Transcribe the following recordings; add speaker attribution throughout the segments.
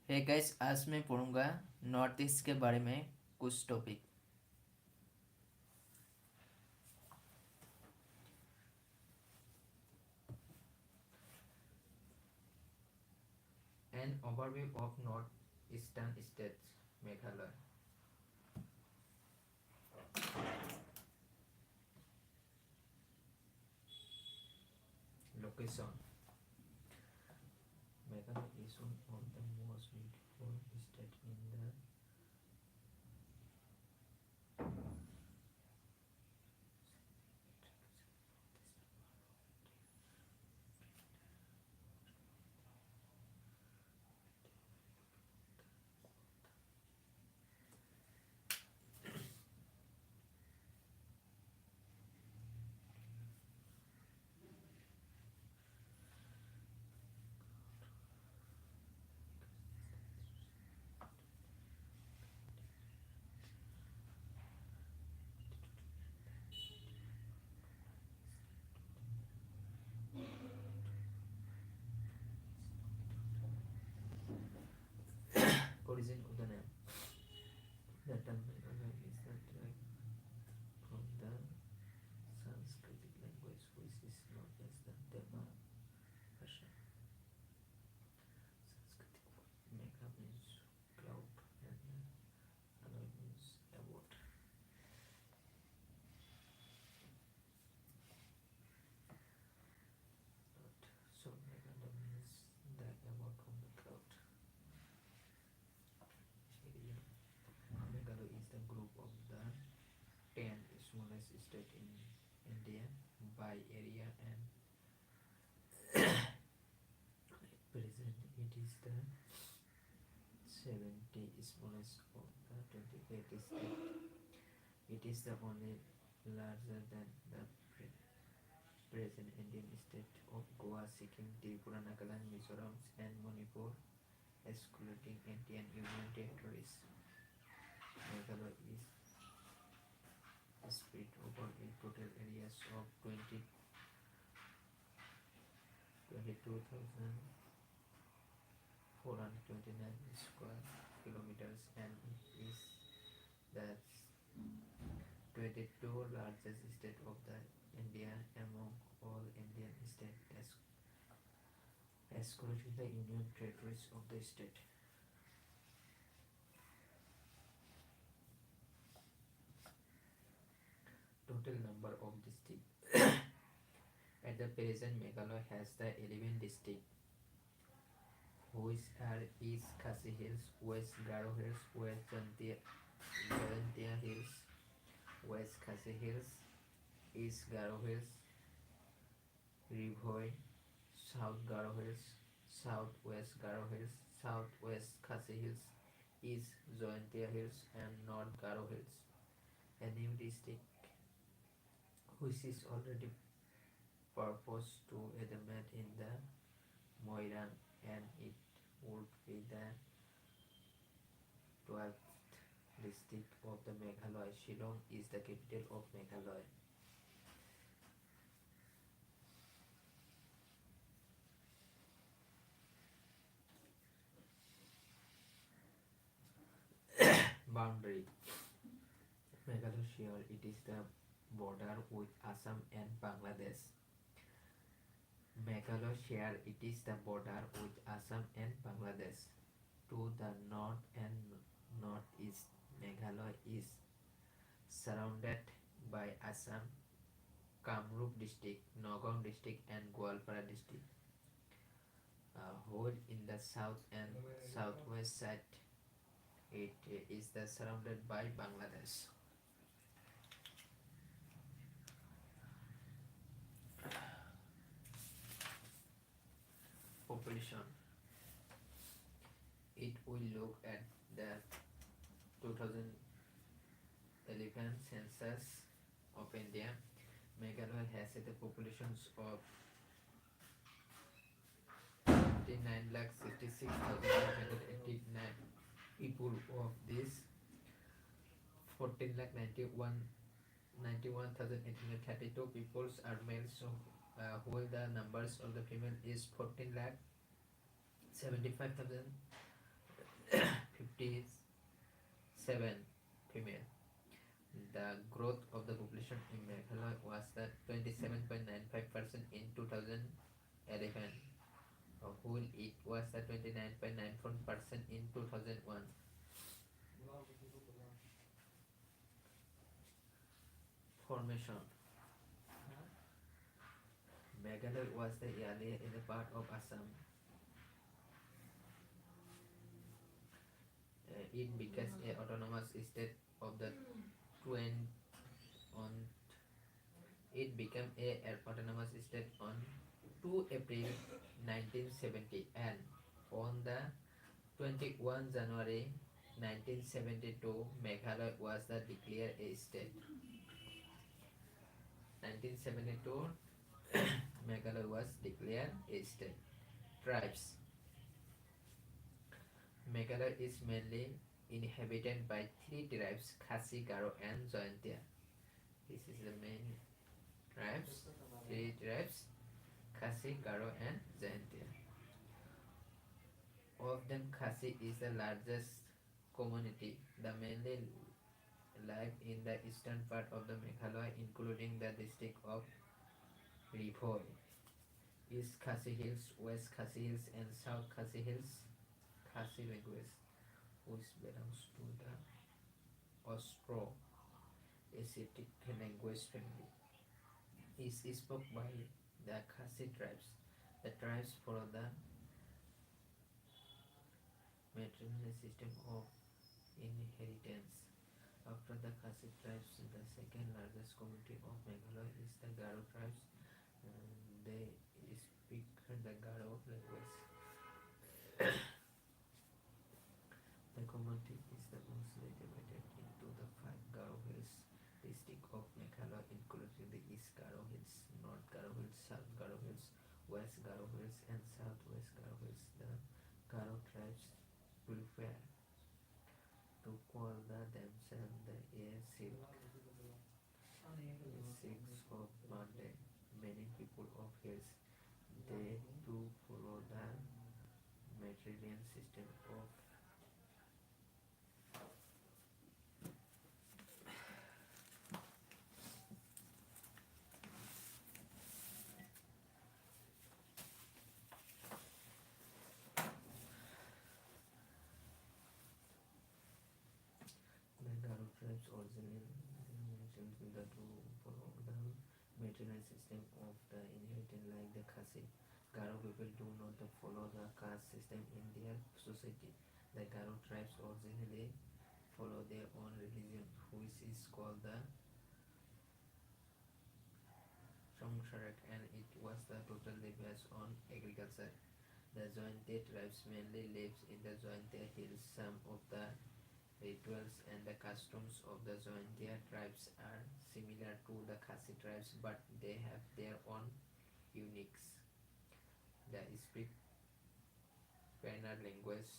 Speaker 1: Hey guys, आज मैं पढ़ूंगा नॉर्थ ईस्ट के बारे में कुछ topic. An overview of northeastern states, Meghalaya. Location. Meghalaya is one of the most beautiful states in the origin of the name. The term Meghalaya is derived from the Sanskrit language, which is known as the Deva Bhasha. Sanskrit word Megha means cloud and Alloy means about. So Meghalaya means the about from the cloud area. Meghalaya is the group of the 10 smallest states in India by area, and present it is the 70 smallest of the 28 states. It is the only larger than the present Indian state of Goa, Sikkim, Tripura, Nagaland, Mizoram, and Manipur, excluding Indian Union territories. Meghalaya is spread over a total areas of 22,429 square kilometers, and it is the 22 largest state of the India among all Indian states, excluding the Union territories of the state. Total number of districts. At the present, Meghalaya has the 11 districts, which are East Khasi Hills, West Garo Hills, West Jaintia Hills, West Khasi Hills, East Garo Hills, Rivoi, South Garo Hills, Southwest Garo Hills, Southwest Khasi Hills, East Jaintia Hills, and North Garo Hills. A new district which is already proposed to amalgamate in the Moirang, and it would be the 12th district of the Meghalaya. Shillong is the capital of Meghalaya. Boundary. Meghalaya share it is the border with Assam and Bangladesh. Meghalaya share it is the border with Assam and Bangladesh. To the north and northeast, Meghalaya is surrounded by Assam, Kamrup district, Nagaon district, and Gwalpara district. Whole in the south and southwest side, it is surrounded by Bangladesh. Population. It will look at the 2011 census of India. Meghalaya has the populations of 59,66,989 people. Of this, 14,91,832 people are males, so while the numbers of the female is 14,75,000 7 female. The growth of the population in Meghalaya was the 27.95% in 2011, while it was the 29.94% in 2001. Formation. Meghalaya was the earlier in the part of Assam. It became a autonomous state of the 20 on it became a autonomous state on 2 April 1970, and on the 21 January 1972 Meghalaya was the declared a state. 1972 Meghalaya was declared a state. Tribes. Meghalaya is mainly inhabited by 3 tribes: Khasi, Garo and Jaintia. This is the main tribes. 3 tribes: Khasi, Garo and Jaintia. Of them, Khasi is the largest community. The mainly live in the eastern part of the Meghalaya, including the district of Ribhoi, East Khasi Hills, West Khasi Hills and South Khasi Hills. Khasi language, which belongs to the Austro-Asiatic language family, is spoken by the Khasi tribes. The tribes follow the matrilineal system of inheritance. After the Khasi tribes, the second largest community of Meghalaya is the Garo tribes. They speak the Garo language. The community is the mostly divided into the 5 Garo Hills district of Meghalaya, including the East Garo Hills, North Garo Hills, South Garo Hills, West Garo Hills and Southwest Garo Hills. The Garo tribes prefer to call themselves the Sikhs of Monday, meaning people of hills. They too follow the matrilineal system of the Garo tribes originally the two follow the matrilineal system of the inheritance like the Khasi. Garo people do not follow the caste system in their society. The Garo tribes originally follow their own religion, which is called the Samsarak, and it was totally based on agriculture. The Jaintia tribes mainly lives in the Jaintia hills. Some of the rituals and the customs of the Jaintia tribes are similar to the Khasi tribes, but they have their own uniques. They speak Pennar language,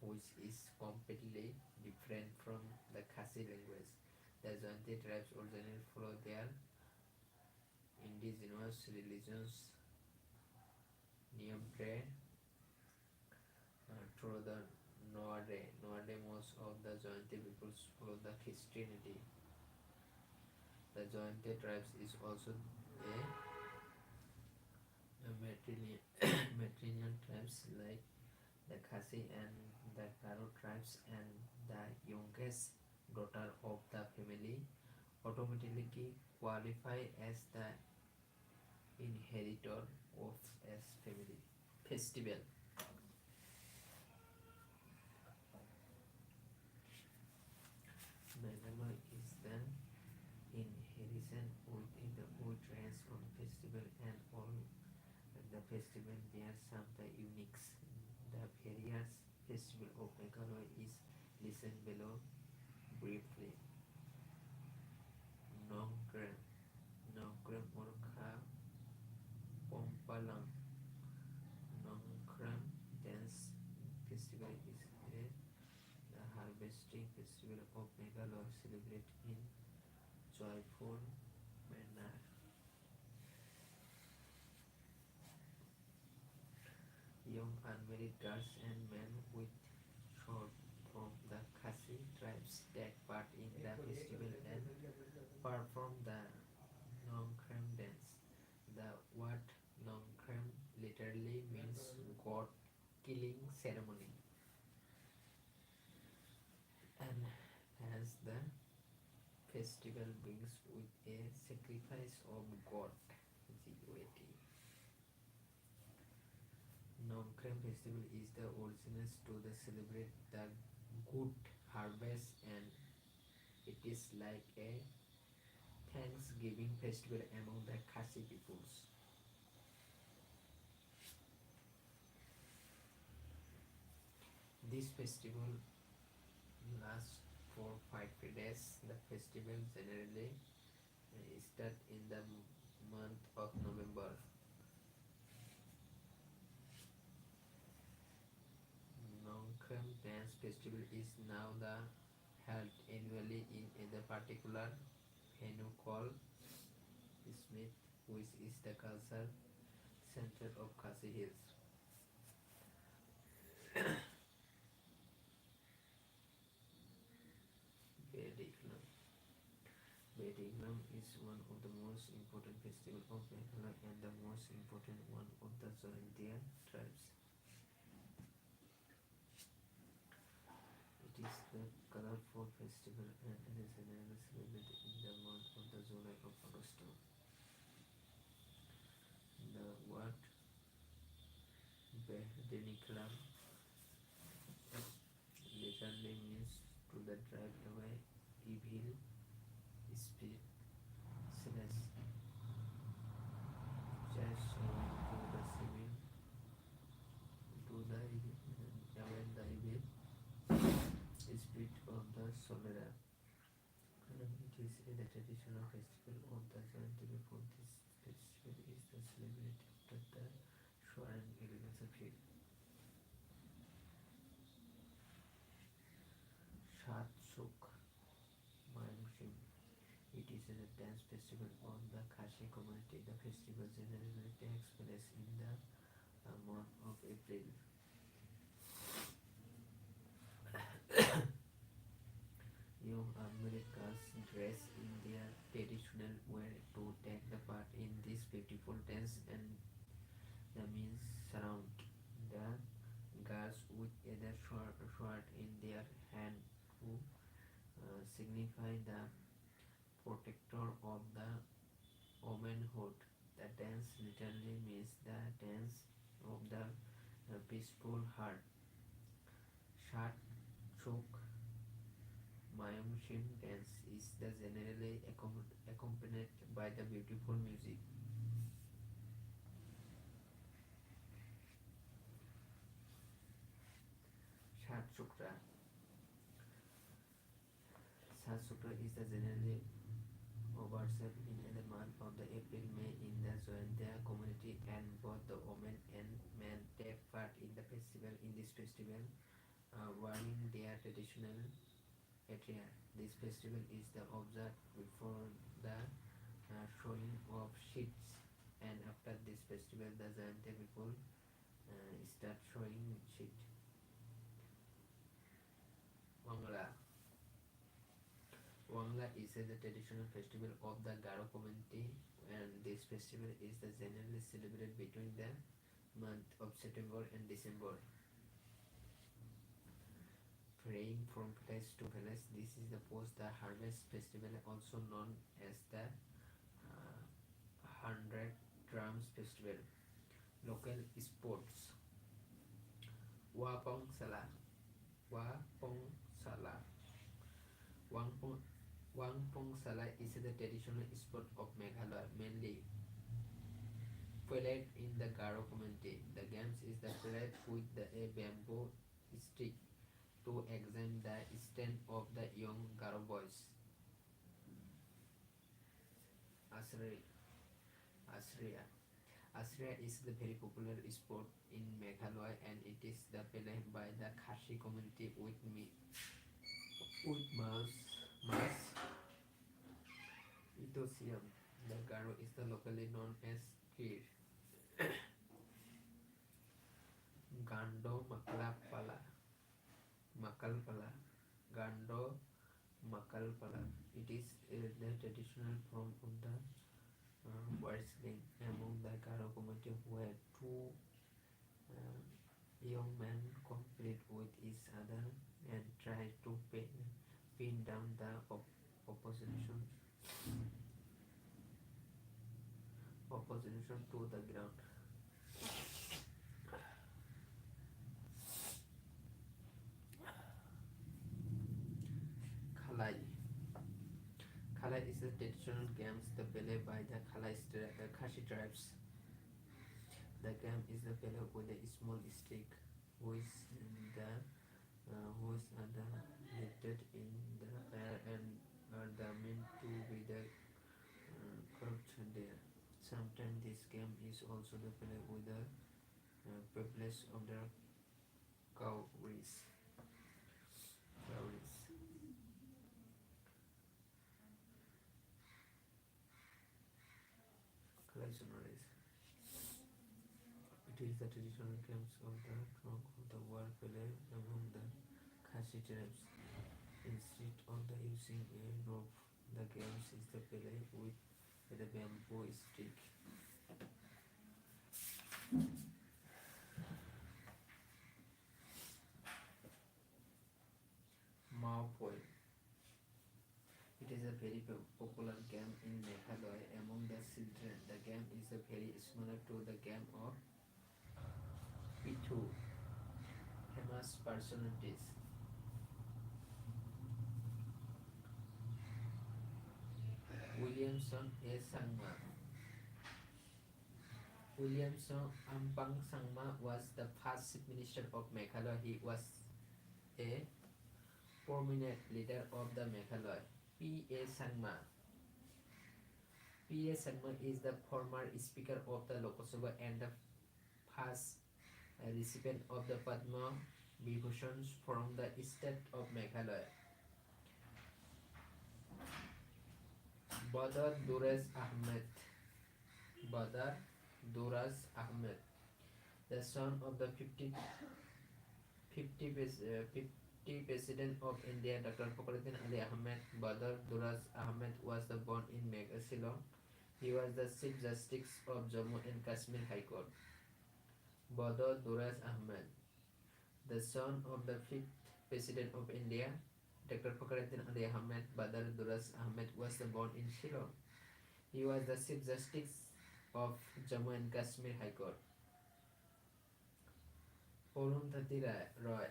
Speaker 1: which is completely different from the Khasi language. The Jaintia tribes originally follow their indigenous religions, Nyambre, through the Noade. Most of the Jaintia peoples follow the Christianity. The Jaintia tribes is also a matrilineal tribes like the Khasi and the Garo tribes, and the youngest daughter of the family automatically qualify as the inheritor of as family. Festival. Meghalaya is the inheritance within the old range on festival, and all the festival bear some the uniques. The various festival of Meghalaya is listed below briefly. Nongkrem, Nongkrem Orkha Pompalam. Nongkrem dance festival is the harvesting festival of Meghalaya, celebrated in joyful manner. Young unmarried girls and men with short from the Khasi tribe killing ceremony, and as the festival brings with a sacrifice of god deity. Nongkrem festival is the origins to the celebrate the good harvest, and it is like a Thanksgiving festival among the Khasi peoples. This festival lasts for 5 days. The festival generally starts in the month of November. Nongkrem Dance Festival is now held annually in a particular venue called Smith, which is the cultural center of Khasi Hills. Bediklam. Bediklam is one of the most important festivals of Meghalaya and the most important one of the Jaintia tribes. It is the colorful festival and is generally celebrated in the month of the July of August. The word Bediklam literally means to the drive away evil spirit slash chase away to the civil to the away the evil spirit of the Solera. And it is the traditional festival of the Jayanti. Before this festival is the celebrated after the Swaran elegance of it. Shatsuk Mayamshim. It is a dance festival of the Khasi community. The festival generally takes place in the month of April. Young Americans dress in their traditional way to take the part in this beautiful dance, and the men surround the girls with either sword in their hand to signify the protector of the womanhood. The dance literally means the dance of the peaceful heart. Shat Chok Mayamshim dance is the generally accompanied by the beautiful music. Shat Chukra. Shat Chukra is the generally observed in the month of the April-May in the Jaintia community, and both the women and men take part in the festival. In this festival, wearing their traditional attire. This festival is the observed before the showing of sheets, and after this festival, the Jaintia people start showing sheet. Wangla. Wangla is the traditional festival of the Garo community, and this festival is the generally celebrated between the month of September and December. Praying from village to village. This is the post-harvest festival, also known as the 100 Drums Festival. Local sports. Wapong Sala. Wapong Sala. Wangpong Sala is the traditional sport of Meghalaya, mainly played in the Garo community. The games is the played with a bamboo stick to examine the strength of the young Garo boys. Asriya is the very popular sport in Meghalaya, and it is the played by the Khasi community with mass Ethosium. The Garo is the locally known as Kir. Gando Makalpala. Gando Makalpala. It is the traditional form of the wrestling among the Garo community, where two Young men compete with each other and try to pin down the opposition to the ground. Khalai. Khalai is a traditional game played by the Khashi tribes. The game is played with a small stick, which are the lifted in the air and are the meant to be the curved there. Sometimes this game is also played with the pebbles of the cowries. Cowries. Collectionaries. It is the traditional games of the trunk of the world played among the Khashi tribes. Instead of using a rope, the game is played with a bamboo stick. Mao Poi. It is a very popular game in Meghalaya among the children. The game is very similar to the game of Pitu. Famous personalities. Williamson A. Sangma. Williamson Ampang Sangma was the first chief minister of Meghalaya. He was a prominent leader of the Meghalaya. P.A. Sangma. P.A. Sangma is the former Speaker of the Lok Sabha and the first recipient of the Padma Vibhushan from the state of Meghalaya. Badar Duraz Ahmed. Badar Duraz Ahmed, the son of the 50 President of India, Dr. Fakhruddin Ali Ahmed. Badar Duraz Ahmed was born in Shillong. He was the Chief Justice of Jammu and Kashmir High Court. Badar Duraz Ahmed, the son of the 5th President of India, Dr. Fakhruddin Ali Ahmed. Badar Duraz Ahmed was born in Shillong. He was the Chief Justice of Jammu and Kashmir High Court. Arundhati Roy,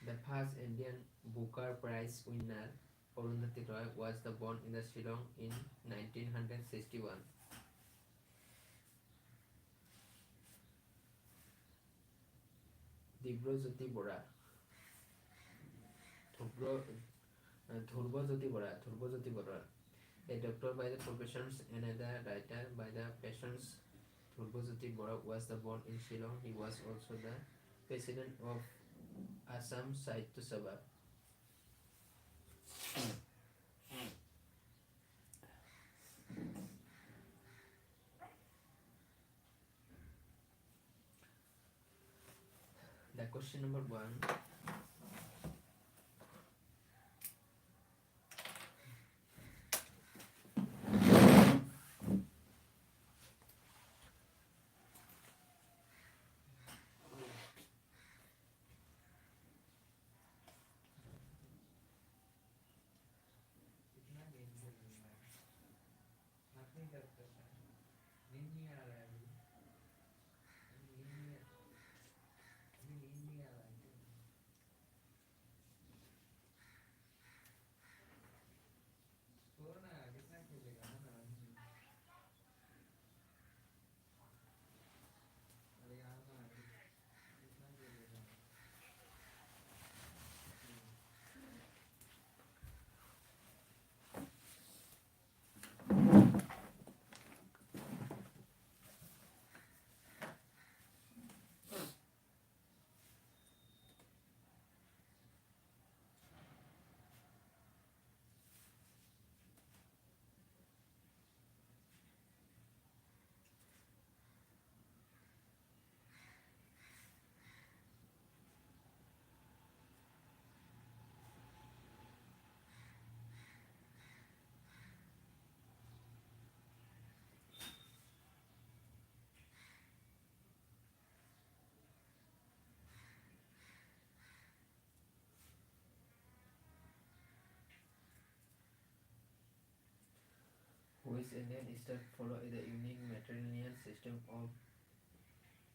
Speaker 1: the first Indian Booker Prize winner, Arundhati Roy was born in Shillong in 1961. Dibrojyoti Bora. Dhurbajyoti Bora, a doctor by the profession and a writer by the passions. Dhurbajyoti Bora was born in Shillong. He was also the president of Assam Sahitya Sabha. The question number 1. which Indian states follow the unique matrilineal system of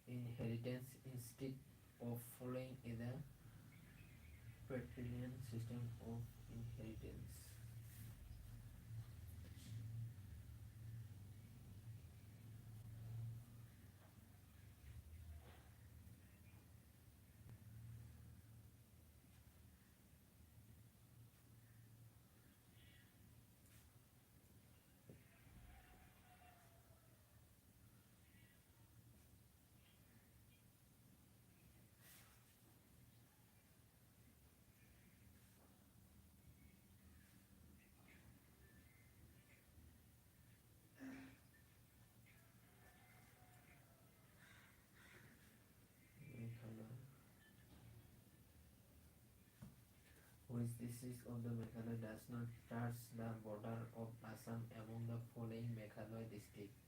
Speaker 1: inheritance instead of following the patrilineal system of inheritance. Meghalaya. Which district of the Meghalaya does not touch the border of Assam among the following Meghalaya districts?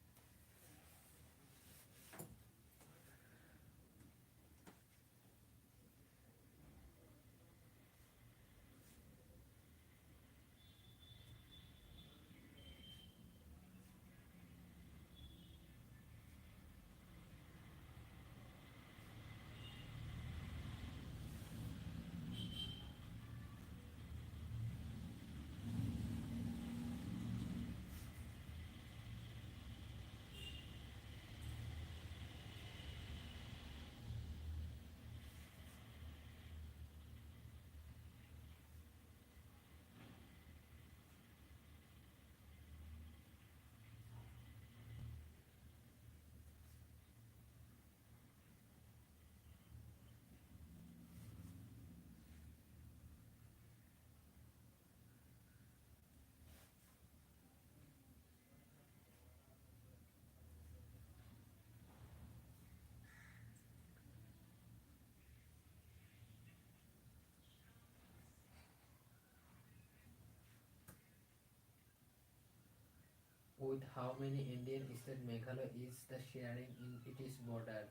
Speaker 1: With how many Indian states Meghalaya is the sharing in its border?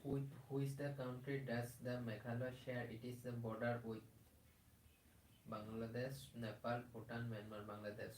Speaker 1: With which the country does the Meghalaya share it is the border with? Bangladesh, Nepal, Bhutan, Myanmar, Bangladesh.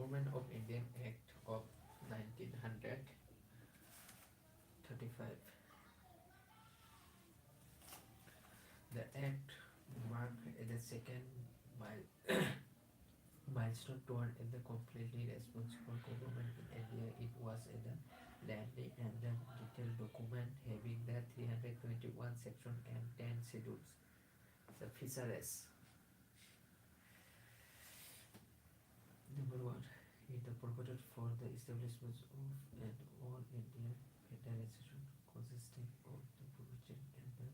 Speaker 1: Government of Indian Act of 1935. The act marked the second milestone toward the completely responsible government in India. It was a lengthy and detailed document having the 321 section and 10 schedules. The fisheries. Number one, it provided for the establishment of an all India federation consisting of the provincial and the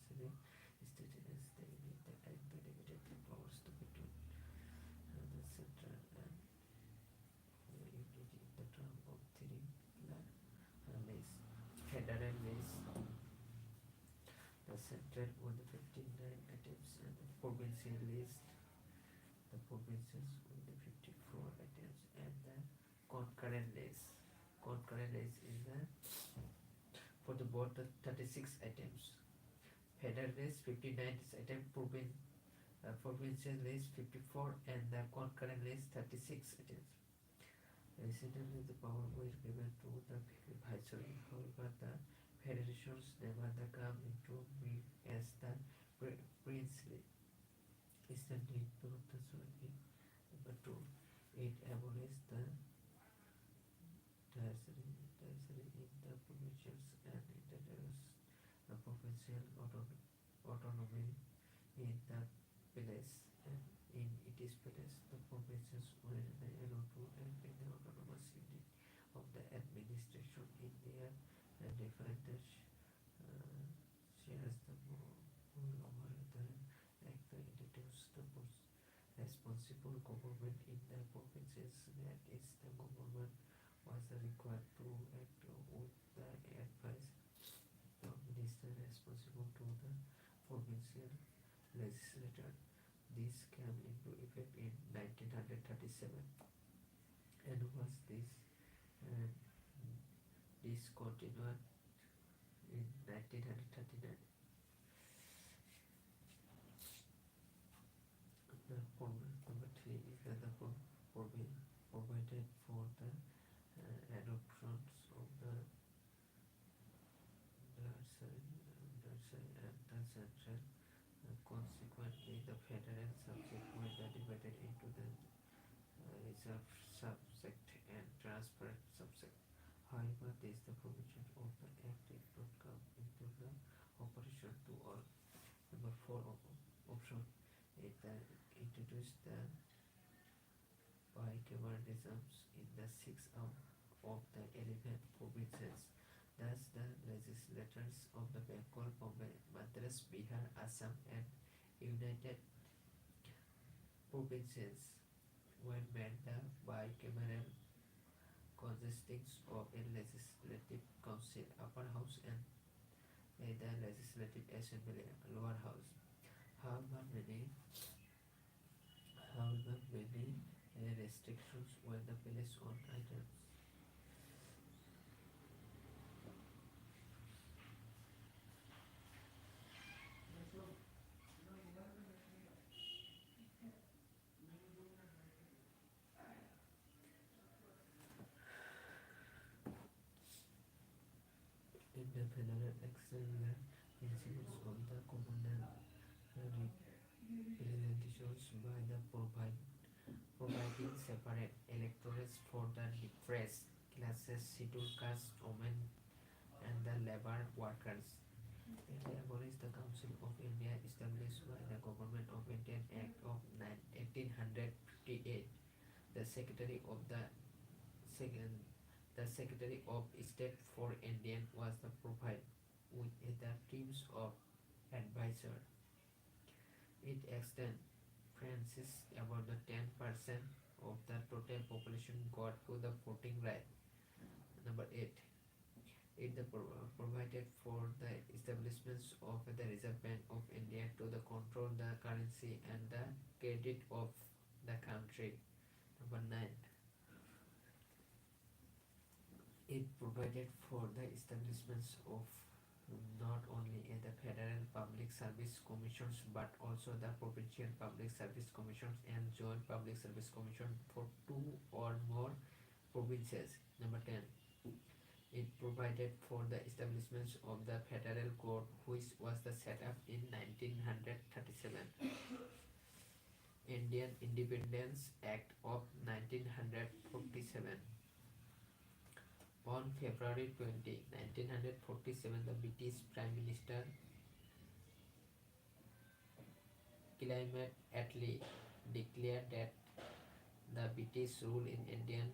Speaker 1: provincial states as they need the act that divided the powers to between the central and unity in the term of three lays. Federal lays, the central with the 59 items and the provincial lays, the provinces with the 54 items and the concurrent lays. Concurrent lays is the for the board the 36 items. Federal lays 59 items, provincial lays 54 and the concurrent lays 36 items. Recently the power was given to the viceroy. However, the federations never come into being as the princely is the need to the sovereign. Number two, it abolished the tertiary in the provincials and introduced the provincial autonomy in the place, and in its place the provinces were allowed to act in the autonomous unit of the administration in their defined shares the rule over the act introduced the responsible government in the provinces, that is the government was required to act with the advice of minister responsible to the provincial legislature. This came into effect in 1937 and was discontinued in 1939. Number three is that the provided for the adoptions of the and the central. Consequently, the federal subject were divided into the reserve subject and transparent subject. However, this the provision of the act did not come into the operation to all. Number four option, it introduced the bicameralisms in the 6 of the 11 provinces. Thus, the legislators of the Bengal, Bombay, Madras, Bihar, Assam, and United Provinces were made the bicameral, consisting of a legislative council, upper house, and the legislative assembly, lower house. However, many restrictions were placed on items. In the federal election, the principles of the communal representations by the providing separate electorates for the depressed classes, scheduled castes, women, and the labor workers. They abolished the Council of India established by the Government of Indian Act of 1858. The Secretary of State for Indian was the provided with the teams of advisor. It extended Francis about the 10% of the total population got to the voting right. Number 8. It provided for the establishments of the Reserve Bank of India to the control the currency and the credit of the country. Number 9. It provided for the establishments of not only in the Federal Public Service Commissions but also the Provincial Public Service Commissions and Joint Public Service Commission for two or more provinces. Number 10. It provided for the establishment of the Federal Court, which was the set up in 1937. Indian Independence Act of 1947. On February 20, 1947, the British Prime Minister Clement Attlee declared that the British rule in India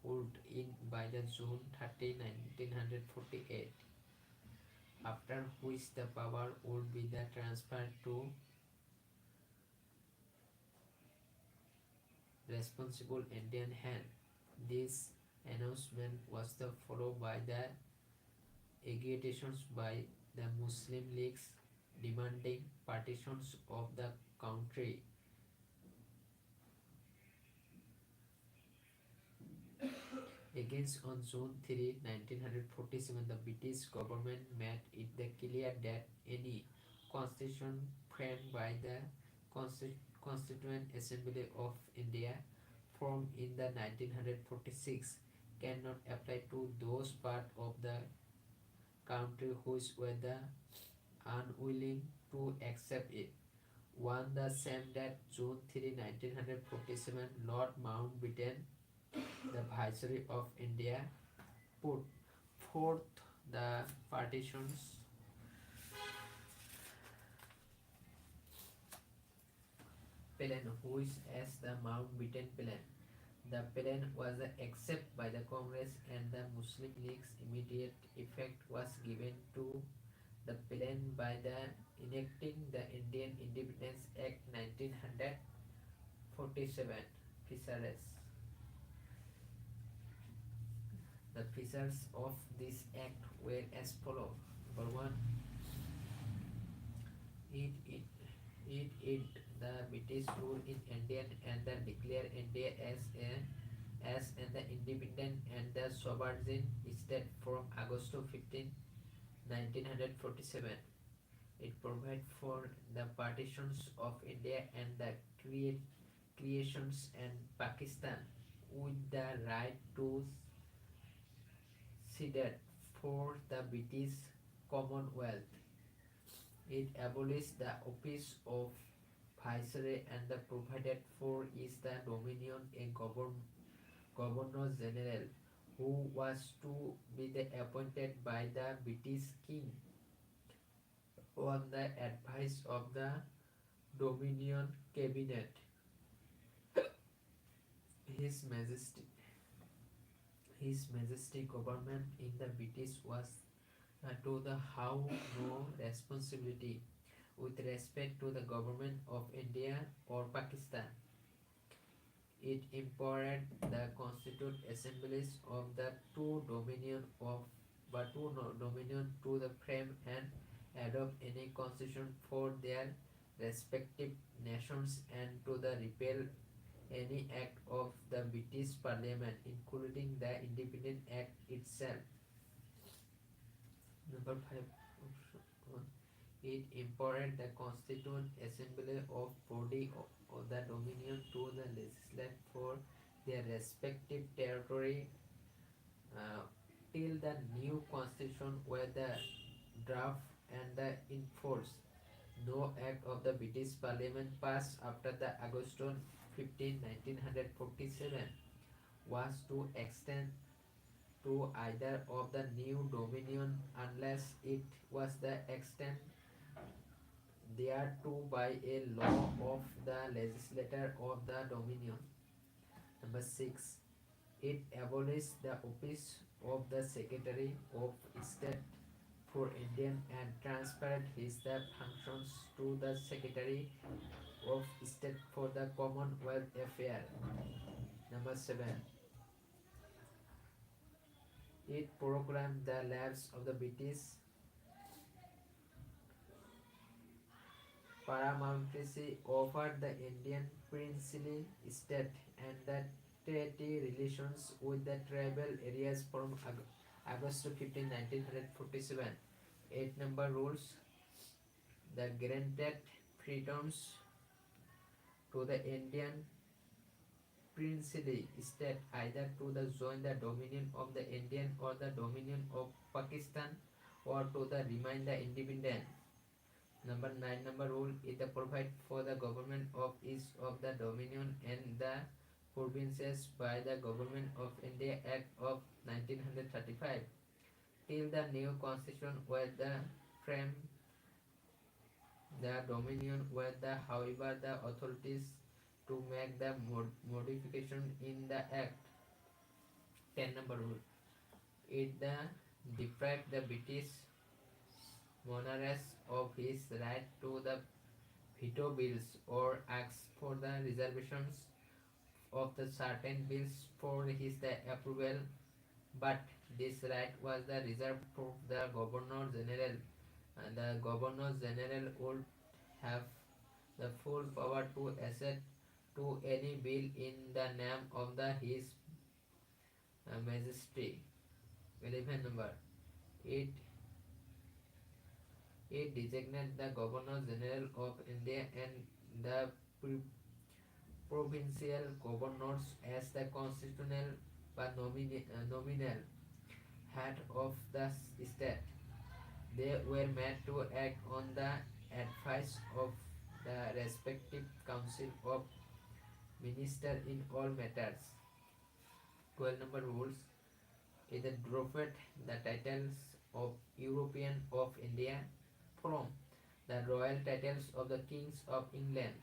Speaker 1: would end by the June 30, 1948, after which the power would be the transferred to responsible Indian hand. This announcement was followed by the agitations by the Muslim leagues demanding partitions of the country. Against on June 3, 1947, the British government made it clear that any constitution framed by the Constituent Assembly of India formed in the 1946 cannot apply to those parts of the country which were the unwilling to accept it. On the same date, June 3, 1947, Lord Mountbatten, the Viceroy of India, put forth the partitions plan, which as the Mountbatten plan. The plan was accepted by the Congress and the Muslim League's immediate effect was given to the plan by the enacting the Indian Independence Act 1947. Features. The features of this act were as follows. Number 1. It the British rule in India and declare India as an independent and the sovereign state from August 15, 1947. It provides for the partitions of India and the creations and Pakistan with the right to cede for the British Commonwealth. It abolished the office of Viceroy and provided for is the dominion a Governor General who was to be appointed by the British King on the advice of the Dominion Cabinet. His Majesty government in the British was to the have no responsibility with respect to the government of India or Pakistan. It empowered the constituent assemblies of the two dominion to the frame and adopt any constitution for their respective nations and to the repeal any act of the British Parliament, including the Independent Act itself. Number 5. It empowered the Constituent Assembly of body of the Dominion to the legislate for their respective territory till the new constitution were the draft and the enforced. No act of the British Parliament passed after the August 15, 1947 was to extend to either of the new dominion unless it was the extent thereto by a law of the legislator of the dominion. Number 6. It abolished the office of the Secretary of State for Indian and transferred his functions to the Secretary of State for the Commonwealth Affair. Number 7. It proclaimed the lapse of the British paramountcy over the Indian princely state and the treaty relations with the tribal areas from August 15, 1947. 8 number rules that granted freedoms to the Indian princely state either to the join the dominion of the Indian or the dominion of Pakistan or to the remain the independent. Number 9 number rule is the provide for the government of each of the dominion and the provinces by the Government of India Act of 1935 till the new constitution where the frame the dominion where the however the authorities to make the modification in the act. 10 number rule it the deprived the British monarchs of his right to the veto bills or ask for the reservations of the certain bills for his the approval, but this right was the reserved for the governor general, and the governor general would have the full power to assent to any bill in the name of the his majesty. 11 number it it designates the governor general of India and the provincial governors as the constitutional but nominal head of the state. They were made to act on the advice of the respective council of ministers in all matters. 12 number rules is the dropped the titles of European of India from the royal titles of the kings of England.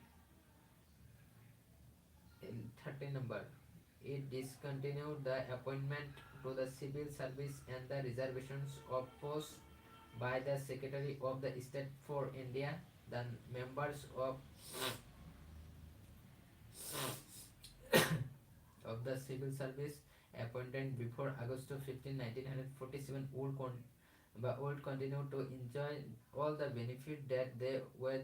Speaker 1: 13 number it discontinued the appointment to the civil service and the reservations of posts by the Secretary of the State for India. The members of the civil service appointed before August 15, 1947 would continue to enjoy all the benefit that they were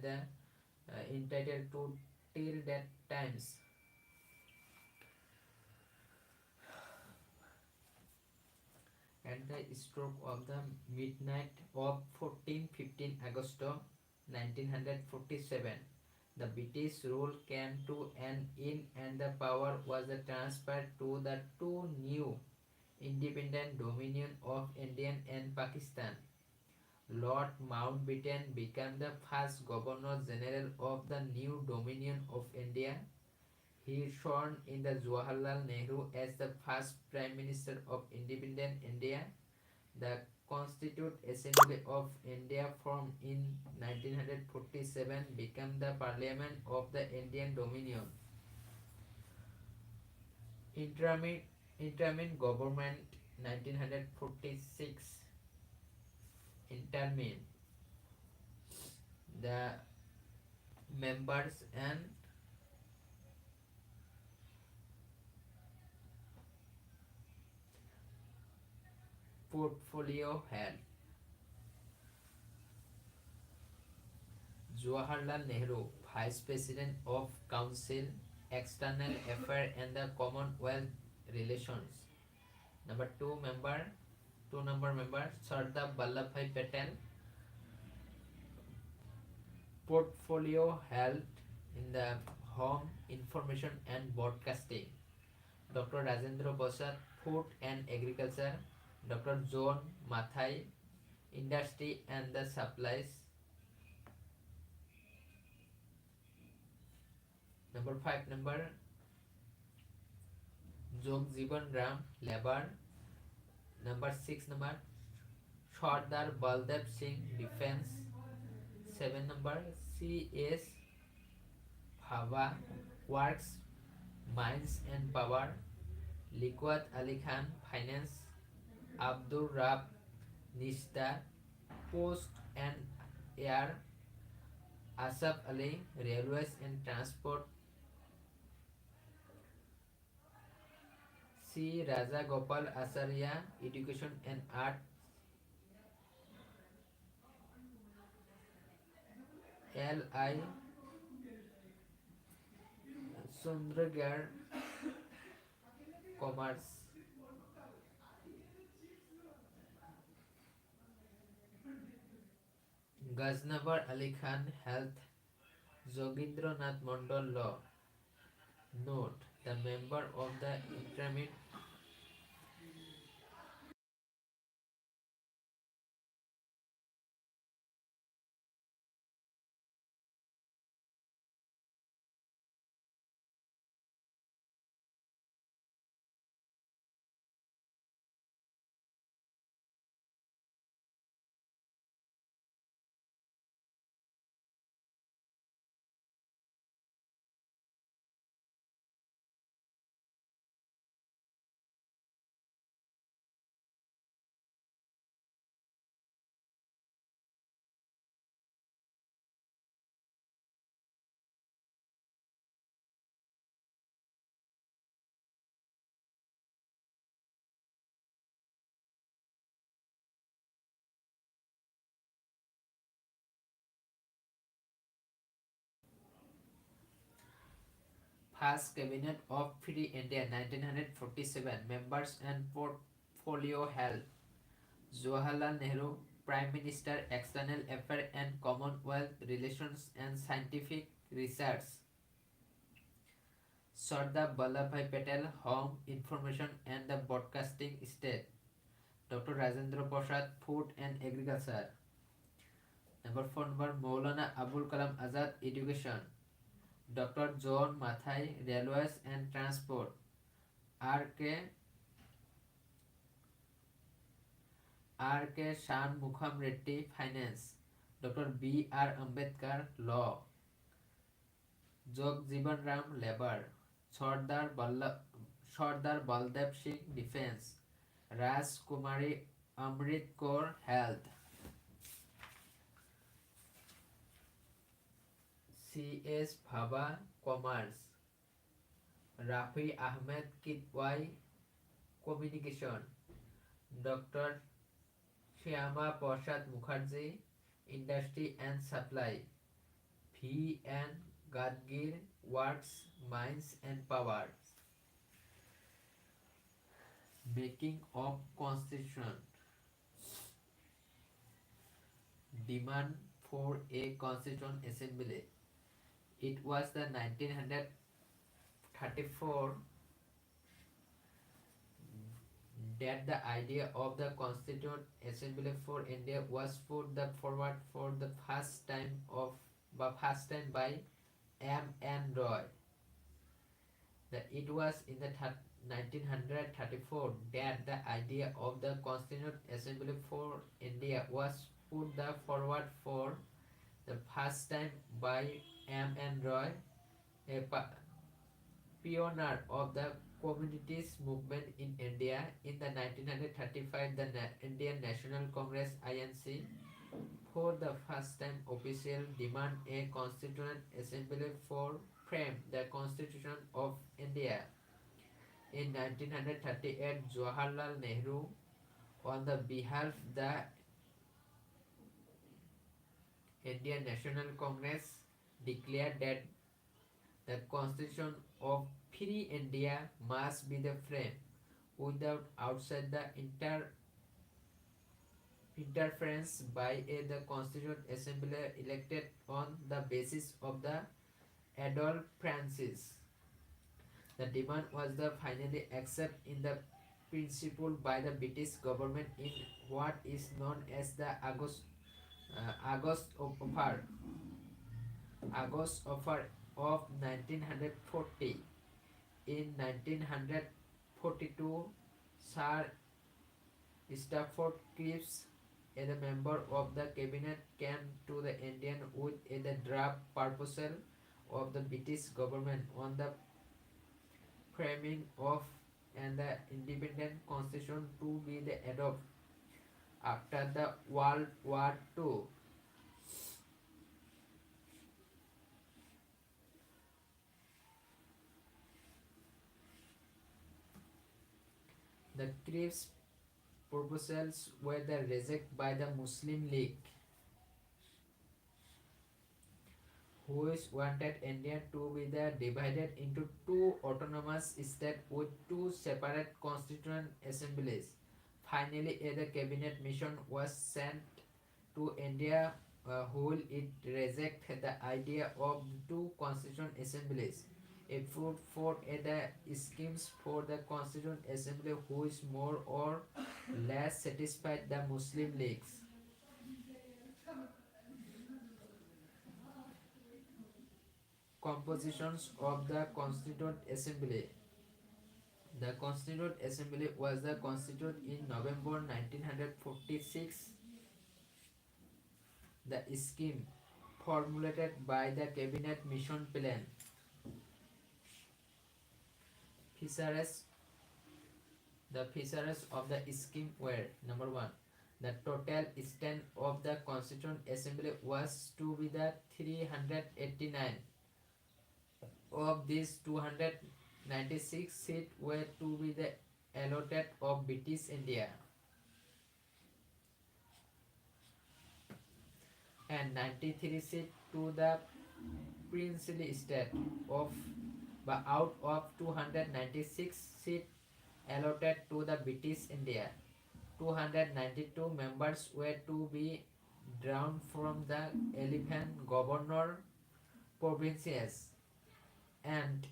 Speaker 1: entitled to till that times. At the stroke of the midnight of 14-15 August 1947, the British rule came to an end and the power was transferred to the two new independent dominions of India and Pakistan. Lord Mountbatten became the first Governor General of the new Dominion of India. He sworn in the Jawaharlal Nehru as the first Prime Minister of independent India. The Constituent Assembly of India formed in 1947 became the Parliament of the Indian Dominion. Interim government 1946 intermin the members and portfolio held Jawaharlal Nehru, Vice President of Council, External Affairs and the Commonwealth Relations. Number two number member Sardar Vallabhbhai Patel, portfolio held in the Home, Information and Broadcasting. Dr. Rajendra Prasad, Food and Agriculture. Dr. John Mathai, Industry and the Supplies. Number 5 number Jagjivan Ram, Labor. Number 6 number Sardar Baldev Singh, Defense. 7 number C.S. Bhava, Works, Mines and Power. Liquid Ali Khan, Finance. Abdul Rab Nishta, Post and Air. Asaf Ali, Railways and Transport. C. Raja Gopal Acharya, Education and Art. L.I. Sundragar, Commerce. Ghaznavar Ali Khan Health, Jogindranath Mondal Law. Note: the member of the intermediate First Cabinet of Free India 1947 members and portfolio held Jawaharlal Nehru, Prime Minister, External Affairs and Commonwealth Relations and Scientific Research. Sardar Vallabhbhai Patel, Home, Information and the Broadcasting State. Dr. Rajendra Prasad, Food and Agriculture. Number 4, Maulana Abul Kalam Azad, Education. Dr. John Mathai, Railways and Transport. R.K. Shanmukham Reddy, Finance. Dr. B.R. Ambedkar, Law. Jagjivan Ram, Labor. Sardar Baldev Singh, Defense. Raj Kumari Amrit Kaur, Health. C.S. Bhaba, Commerce. Rafi Ahmed Kitwai, Communication. Dr. Shyama Prasad Mukherjee, Industry and Supply. V. N. Gadgir, Works, Mines and Power. Making of Constitution. Demand for a Constituent Assembly. It was the 1934 that the idea of the Constituent Assembly for India was put forward for the first time by M.N. Roy. It was in the 1934 that the idea of the Constituent Assembly for India was put forward for the first time by M.N. Roy, a pioneer of the communities movement in India. In the 1935, the Indian National Congress (INC) for the first time official demand a Constituent Assembly for frame the Constitution of India. In 1938, Jawaharlal Nehru, on the behalf of the Indian National Congress, declared that the Constitution of Free India must be the frame without outside the interference by the Constituent Assembly elected on the basis of the adult branches. The demand was finally accepted in the principle by the British government in what is known as the August Offer of 1940. In 1942, Sir Stafford Cripps, a member of the cabinet, came to the Indian with a draft proposal of the British government on the framing of and the independent constitution to be adopted after the World War II. The Cripps proposals were rejected by the Muslim League, which wanted India to be divided into two autonomous states with two separate constituent assemblies. Finally, a cabinet mission was sent to India whole it reject the idea of two constituent assemblies. It put forth the schemes for the constituent assembly which more or less satisfied the Muslim leagues. Compositions of the constituent assembly. The constituent assembly was the constituted in November 1946. The scheme formulated by the cabinet mission plan. Features The features of the scheme were: number one, the total extent of the Constituent Assembly was to be the 389. Of these, 296 seats were to be the allotted of British India, and 93 seats to the princely state of. But out of 296 seats allotted to the British India, 292 members were to be drawn from the 11 governor provinces and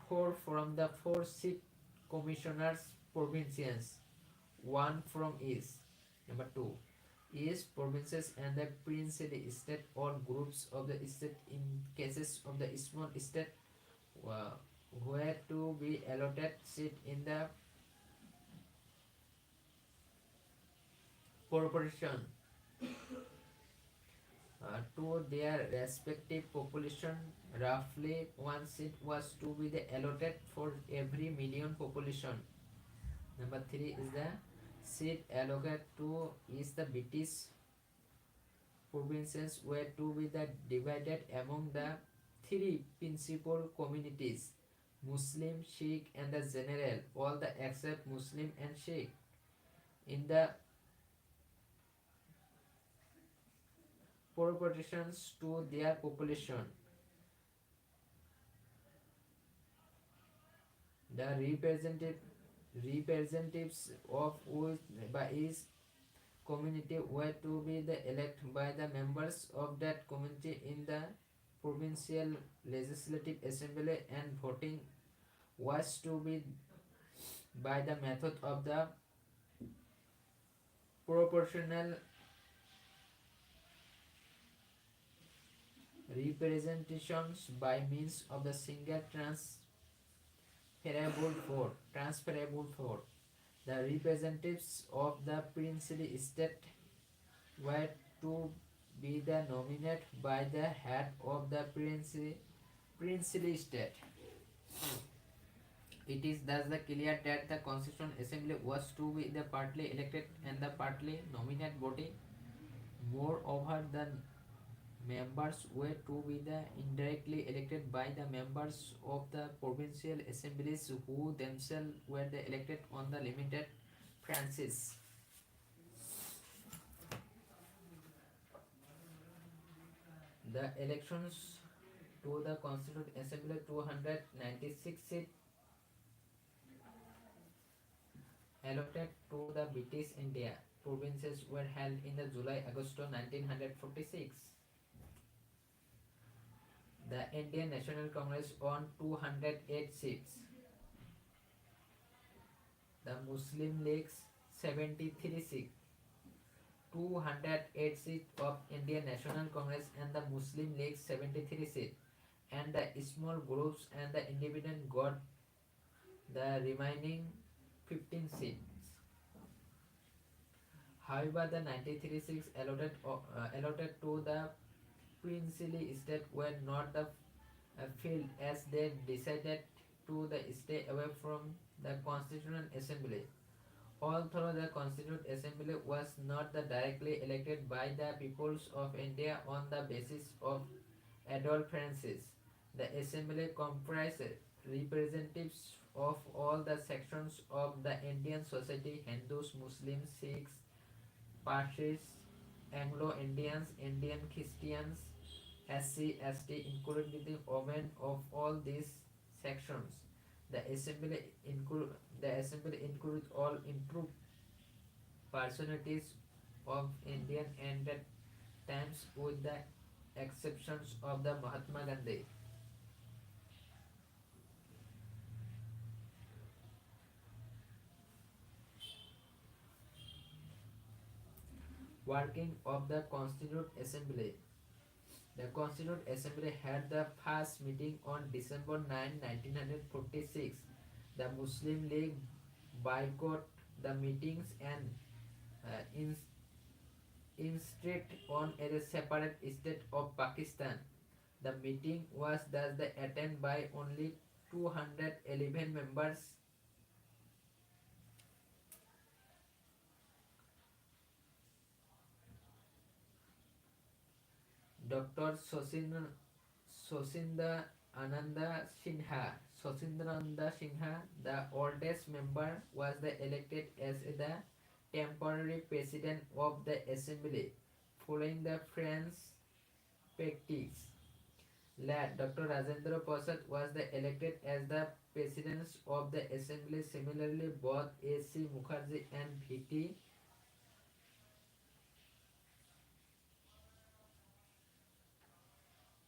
Speaker 1: 4 from the 4 seat commissioners provinces, 1 from each. Number 2. Each provinces and the princely state or groups of the state in cases of the small state were to be allotted seat in the proportion to their respective population. Roughly one seat was to be the allotted for every million population. Number 3 is the seat allocated to is the British provinces were to be the divided among the three principal communities: Muslim, Sikh, and the general, all the except Muslim and Sikh. In the proportions to their population, the representatives of which by each community were to be the elected by the members of that community in the provincial legislative assembly, and voting was to be by the method of the proportional representations by means of the single transferable vote. The representatives of the princely state were to be the nominated by the head of the princely state. It is thus the clear that the Constituent Assembly was to be the partly elected and the partly nominated body. Moreover, the members were to be the indirectly elected by the members of the provincial assemblies, who themselves were the elected on the limited franchise. The elections to the Constituent Assembly, 296 seats allotted to the British India provinces were held in the July-August 1946. The Indian National Congress won 208 seats. The Muslim Leagues 73 seats. 208 seats of Indian National Congress and the Muslim League 73 seats, and the small groups and the independent got the remaining 15 seats. However, the 93 seats allotted to the princely state were not the filled, as they decided to stay away from the Constituent Assembly. Although the Constituent Assembly was not directly elected by the peoples of India on the basis of adult franchise, the Assembly comprised representatives of all the sections of the Indian society: Hindus, Muslims, Sikhs, Parsis, Anglo-Indians, Indian Christians, SC, ST, including the women of all these sections. The assembly includes all improved personalities of Indian and times with the exceptions of the Mahatma Gandhi. Working of the Constituent Assembly. The Constituent Assembly had the first meeting on December 9, 1946. The Muslim League boycotted the meetings and uh, insisted on a separate state of Pakistan. The meeting was thus attended by only 211 members. Dr. Sosindra Ananda Sinha. Sosindrananda Sinha, the oldest member, was elected as the temporary president of the assembly, following the French practice. Lad Dr. Rajendra Prasad was elected as the president of the assembly. Similarly, both A.C. Mukherjee and V.T.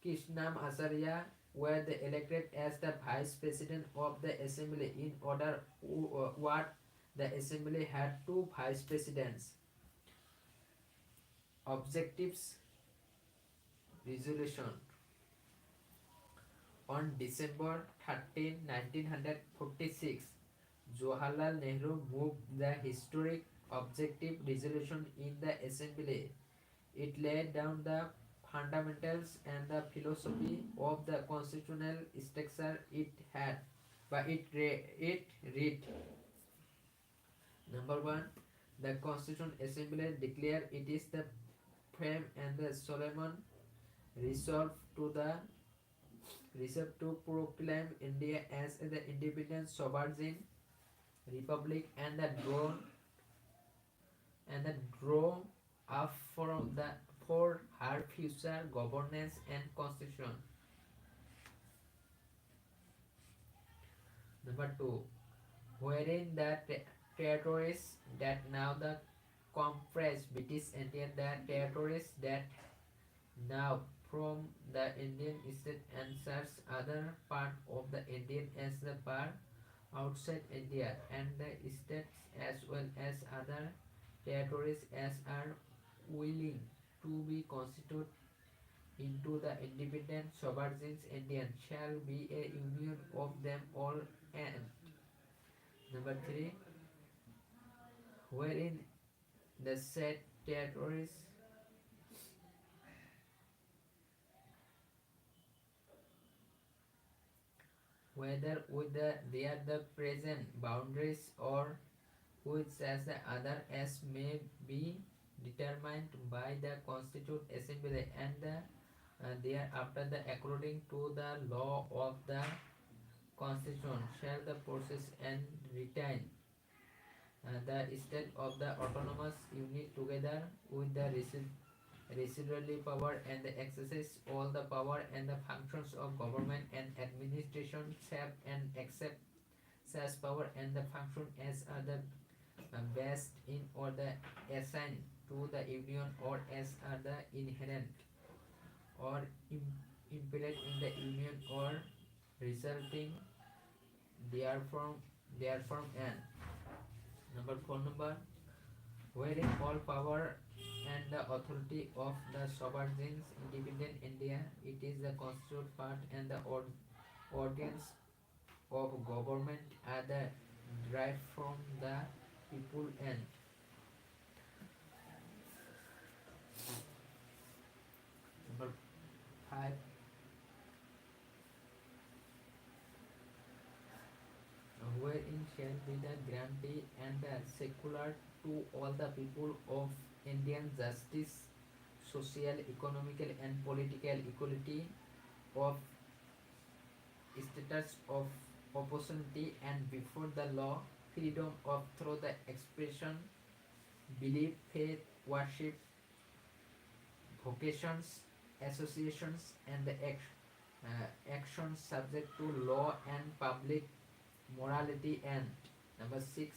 Speaker 1: Krishnam Acharya were elected as the vice president of the assembly. In order what the assembly had two vice presidents. Objectives resolution. On December 13, 1946, Jawaharlal Nehru moved the historic objective resolution in the assembly. It laid down the fundamentals and the philosophy of the constitutional structure it had. But it read, number one, the Constituent Assembly declared it is the frame and the solemn resolve to proclaim India as the independent sovereign republic and draw up for her future governance and constitution. Number two, wherein the territories that now the comprise British India, the territories that now from the Indian state and such other part of the Indian as the part outside India, and the states as well as other territories as are willing to be constituted into the independent sovereign Indian shall be a union of them all. And number three, wherein the said territories whether with the present boundaries or with such the other as may be determined by the Constituent Assembly and thereafter according to the law of the Constitution shall the process and retain the state of the autonomous unit together with the residually power and exercise all the power and the functions of government and administration save and accept such power and the function as are the best in or the assigned to the union or as are the inherent or impeded in the union or resulting therefrom and number wherein all power and the authority of the sovereign independent India, it is the constituent part and the organs of government are derived from the people and number 5, wherein shall be the grantee and the secular to all the people of Indian justice, social, economical and political equality of status of opportunity and before the law, freedom of through the expression, belief, faith, worship, vocations, associations and the actions subject to law and public morality and number 6,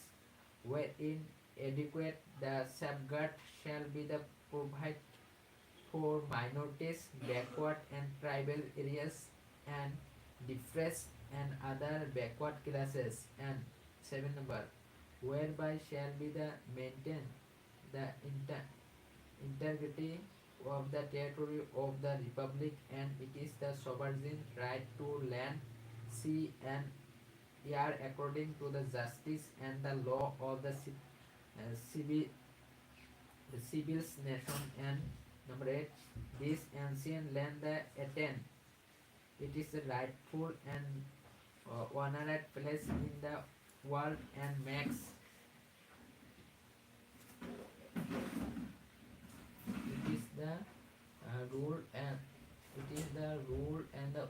Speaker 1: wherein adequate the safeguard shall be the provide for minorities, backward and tribal areas, and depressed and other backward classes. And 7 number, whereby shall be the maintain the integrity of the territory of the republic, and it is the sovereign right to land, sea, and air according to the justice and the law of the civil nation. And number 8, this ancient land the attain, it is a rightful and honored place in the world, and makes it is the rule and it is the rule and the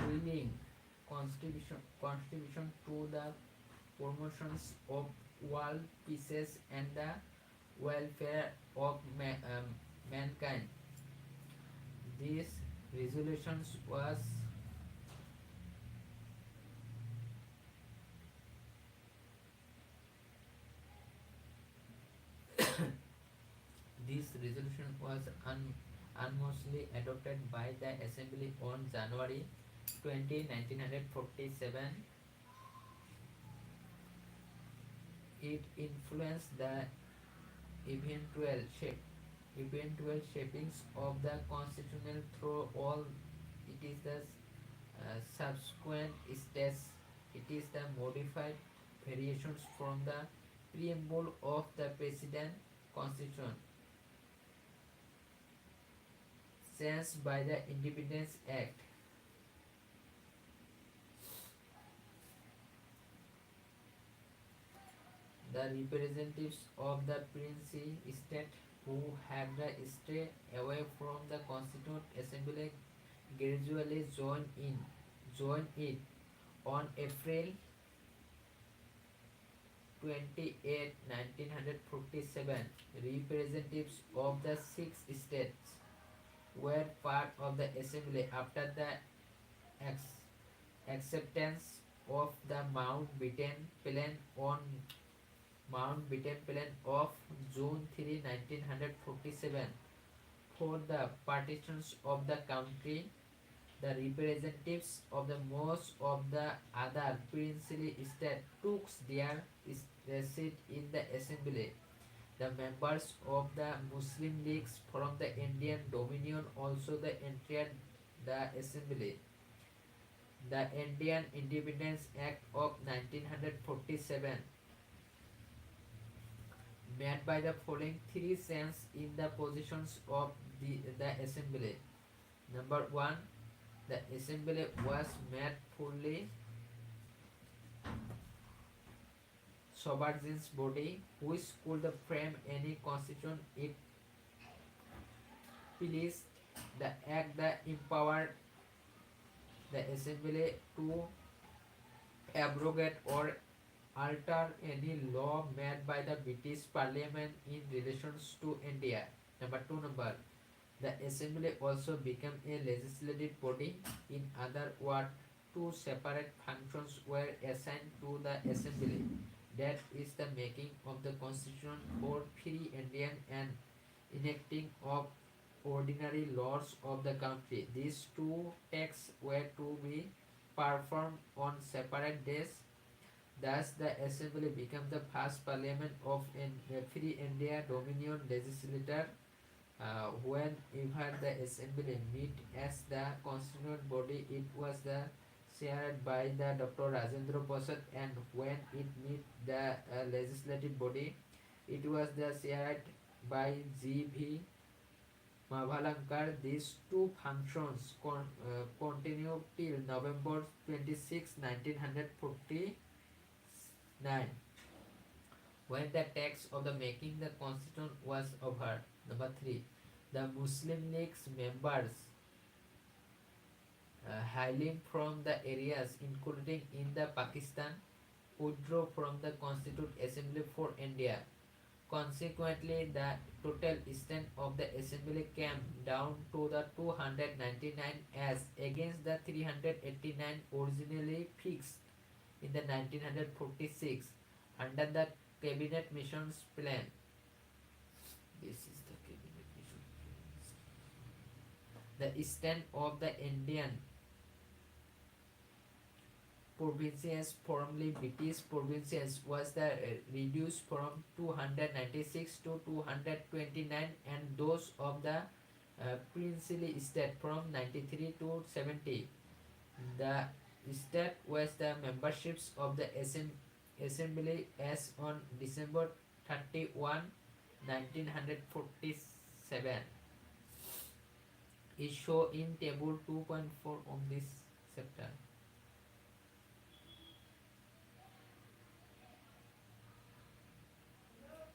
Speaker 1: willing contribution to the promotions of world peace and the welfare of mankind. This resolutions was this resolution was unanimously adopted by the Assembly on January 20, 1947. It influenced the eventual shape eventual shapings of the constitutional through all. It is the subsequent states. It is the modified variations from the preamble of the President Constitution changed by the Independence Act. The representatives of the Princely State who had strayed away from the Constituent Assembly gradually joined it on April 28, 1947. Representatives of the six states were part of the assembly after the acceptance of the Mountbatten Plan of June 3, 1947 for the partitions of the country. The representatives of the most of the other princely states took their seat in the assembly. The members of the Muslim Leagues from the Indian Dominion also entered the assembly. The Indian Independence Act of 1947 made by the following three changes in the positions of the assembly. Number 1, the assembly was made fully sovereign body which could frame any constitution it pleased. The act that empowered the assembly to abrogate or alter any law made by the British Parliament in relations to India. Number 2, the assembly also became a legislative body. In other words, two separate functions were assigned to the assembly. That is the making of the constitution for free Indian and enacting of ordinary laws of the country. These two tasks were to be performed on separate days. Thus, the assembly became the first parliament of free India Dominion legislature. Whenever the assembly met as the constituent body, it was chaired by the Dr. Rajendra Prasad, and when it met the legislative body, it was chaired by G.V. Mavalankar. These two functions continued till November 26, 1949, when the task of the making the constitution was over. Number 3, the Muslim League's members hailing from the areas including in the Pakistan withdrew from the Constituent Assembly for India. Consequently, the total strength of the assembly came down to the 299 as against the 389 originally fixed in the 1946 under the Cabinet Missions Plan. This is the Cabinet Mission Plan. The extent of the Indian provinces, formerly British provinces, was the reduced from 296 to 229, and those of the princely state from 93 to 70. The state was the memberships of the assembly as on December 31, 1947 is shown in table 2.4 of this chapter.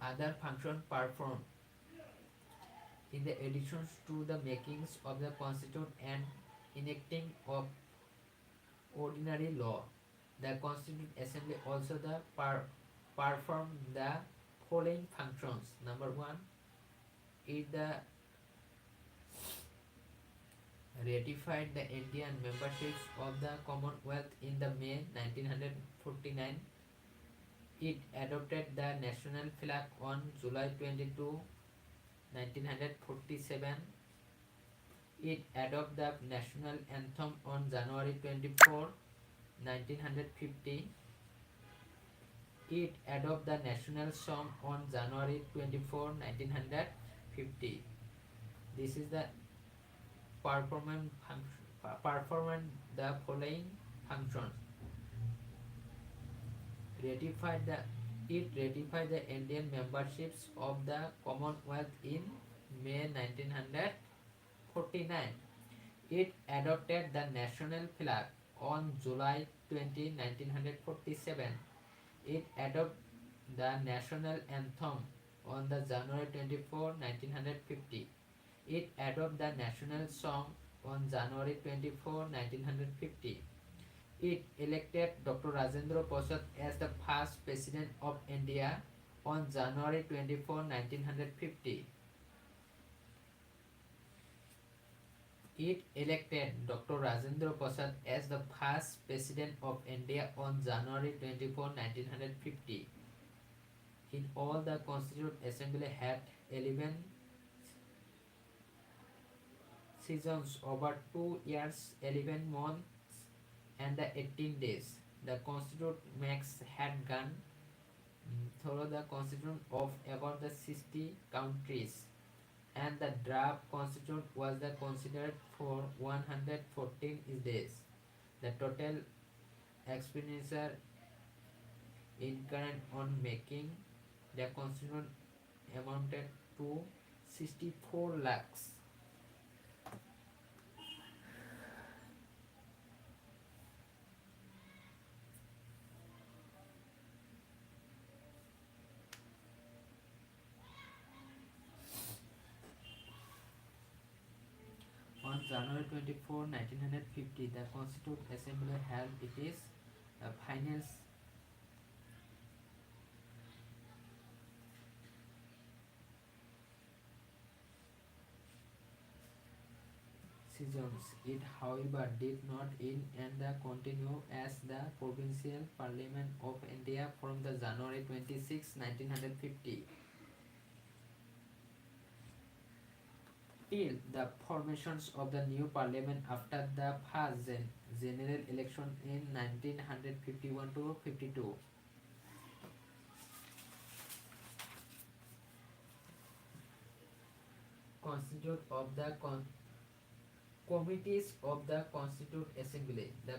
Speaker 1: Other functions performed in the additions to the makings of the constitution and enacting of ordinary law. The Constituent Assembly also perform the following functions. Number one, it ratified the Indian memberships of the Commonwealth in the May 1949. It adopted the national flag on July 22, 1947. It adopted the national anthem on January 24, 1950. It adopted the national song on January 24, 1950. This is the performance the following functions. It ratified the Indian memberships of the Commonwealth in May 1949. It adopted the national flag on July 20, 1947. It adopted the national anthem on the January 24, 1950. It adopted the national song on January 24, 1950. It elected Dr. Rajendra Prasad as the first President of India on January 24, 1950. It elected Dr. Rajendra Prasad as the first President of India on January 24, 1950. In all, the Constituent Assembly had 11 sessions over 2 years, 11 months, and the 18 days. The Constituent Max had gone through the Constitution of about the 60 countries, and the draft Constitution was considered for 114 days. The total expenditure incurred on making the Constitution amounted to 64 lakhs. On January 24, 1950, the Constituent Assembly held its final sessions. It, however, did not end and continue as the Provincial Parliament of India from the January 26, 1950 till the formations of the new parliament after the first general election in 1951 to 52. Constitute of the committees of the Constituent Assembly. The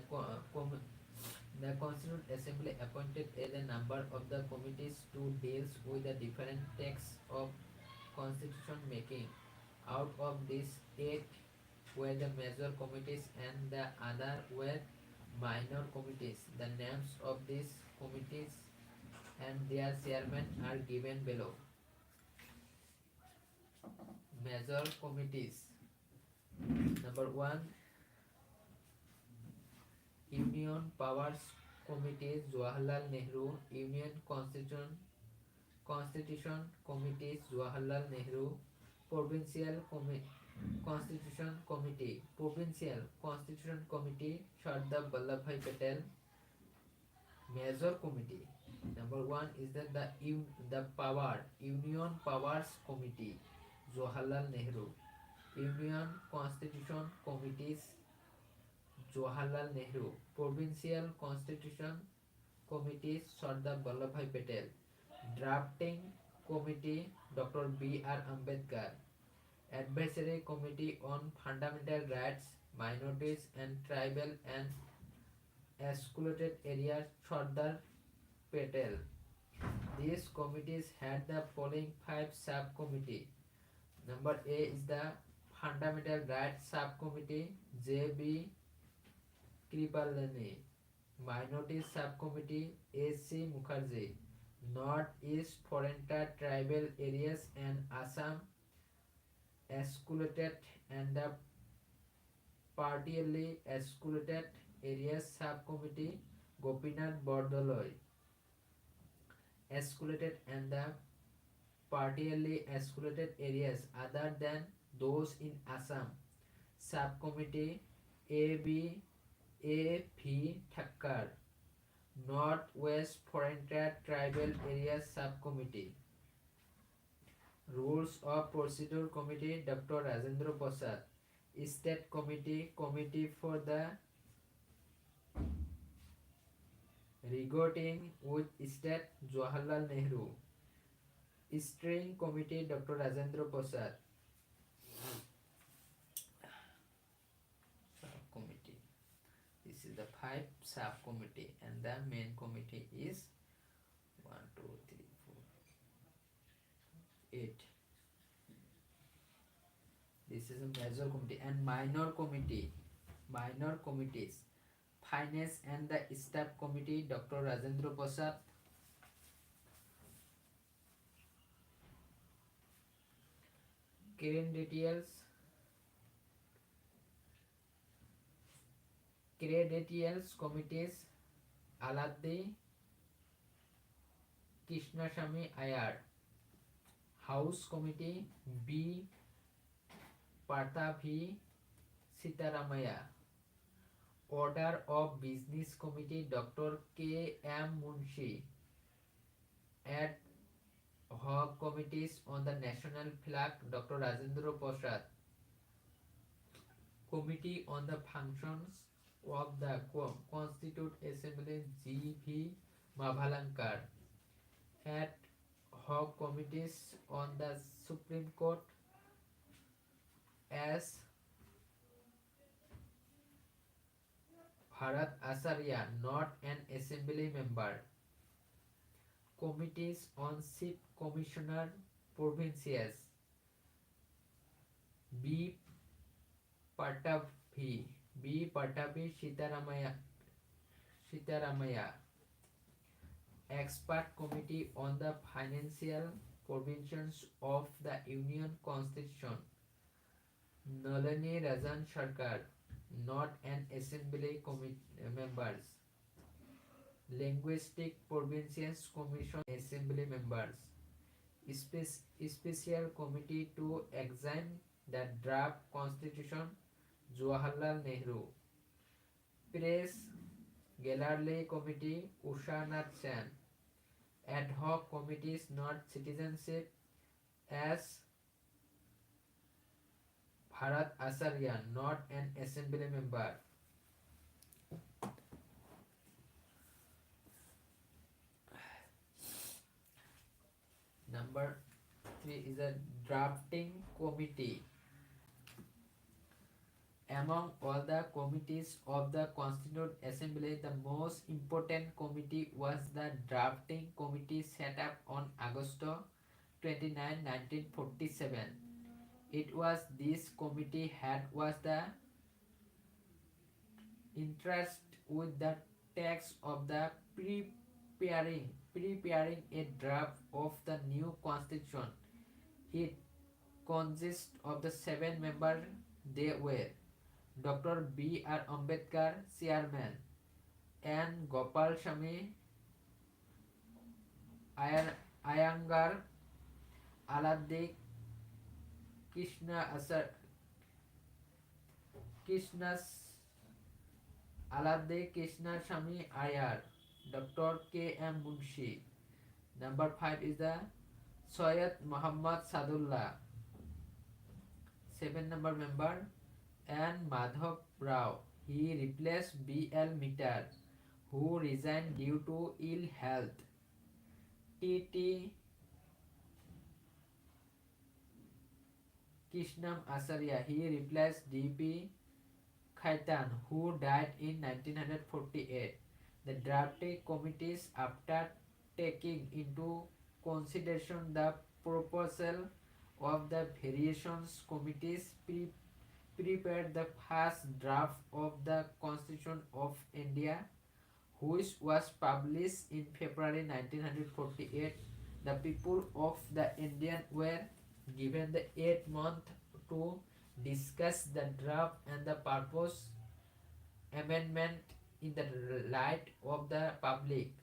Speaker 1: Constituent Assembly appointed a number of the committees to deal with the different texts of constitution making. Out of these, 8 were the major committees and the other were minor committees. The names of these committees and their chairmen are given below. Major committees. Number 1, Union Powers Committee, Jawaharlal Nehru. Union Constitution Committee, Jawaharlal Nehru. Provincial Constitution Committee, Provincial Constitution Committee, Sardar Vallabhbhai Patel. Major Committee. Number 1 is the Union Powers Committee, Jawaharlal Nehru. Union Constitution Committees Jawaharlal Nehru, Provincial Constitution Committee Sardar Vallabhbhai Patel, Drafting Committee Dr. B.R. Ambedkar, Advisory Committee on Fundamental Rights, Minorities and Tribal and Excluded Areas Sardar Patel. These committees had the following five subcommittees. Number A is the Fundamental Rights Subcommittee, J.B. Kripalani. Minority Subcommittee, A.C. Mukherjee. Northeast Frontier Tribal Areas and Assam Excluded and the Partially Excluded Areas Subcommittee, Gopinath Bordoloi. Excluded and the partially excluded areas other than those in Assam, Subcommittee A.B. A.V. Thakkar, Northwest Frontier Tribal Areas Subcommittee, Rules of Procedure Committee Dr. Rajendra Prasad, State Committee Committee for the Regarding with State Jawaharlal Nehru, Steering Committee Dr. Rajendra Prasad. Subcommittee. This is the five subcommittee and the main committee is 1, 2, 3, 4, 8. This is a major committee and minor committee. Minor committees. Finance and the Staff Committee Dr. Rajendra Prasad. Credentials Committees Aladdi Krishnasamy Iyer. House Committee B. Partha-V Sitaramaya. Order of Business Committee Dr. K. M. Munshi. Ad hoc committees on the national flag Dr. Rajendra Prasad. Committee on the Functions of the Constituent Assembly G. V. Mavalankar. Ad hoc committees on the Supreme Court S. Bharat Acharya, not an assembly member. Committees on Chief Commissioner Provinces B. Partha-V Sitaramaya. Expert Committee on the Financial Provisions of the Union Constitution Nalini Rajan Sarkar, not an assembly members. Linguistic Provisions Commission assembly members. Special Committee to examine the draft Constitution Jawaharlal Nehru. Press Gallery Committee Usha Nath Sen. Ad hoc committees not citizenship as Bharat Acharya, not an assembly member. Number 3 is a drafting committee. Among all the committees of the Constituent Assembly, the most important committee was the drafting committee set up on August 29, 1947. It was this committee head was the interest with the text of the preparing a draft of the new constitution. It consists of the 7 members. They were Dr. B.R. Ambedkar, Chairman, N. Gopal Swamy Iyengar, Aladdi Krishnasamy Iyer, Dr. K. M. Munshi. Number 5 is the Syed Muhammad Sadullah, Seven number member and Madhav Rao. He replaced B.L. Mittal, who resigned due to ill health. T.T. Krishnam Acharya. He replaced D.P. Khaitan, who died in 1948. The drafting committees, after taking into consideration the proposal of the variations committees, prepared the first draft of the Constitution of India, which was published in February 1948. The people of the Indian were given the 8 months to discuss the draft and the purpose amendment in the light of the public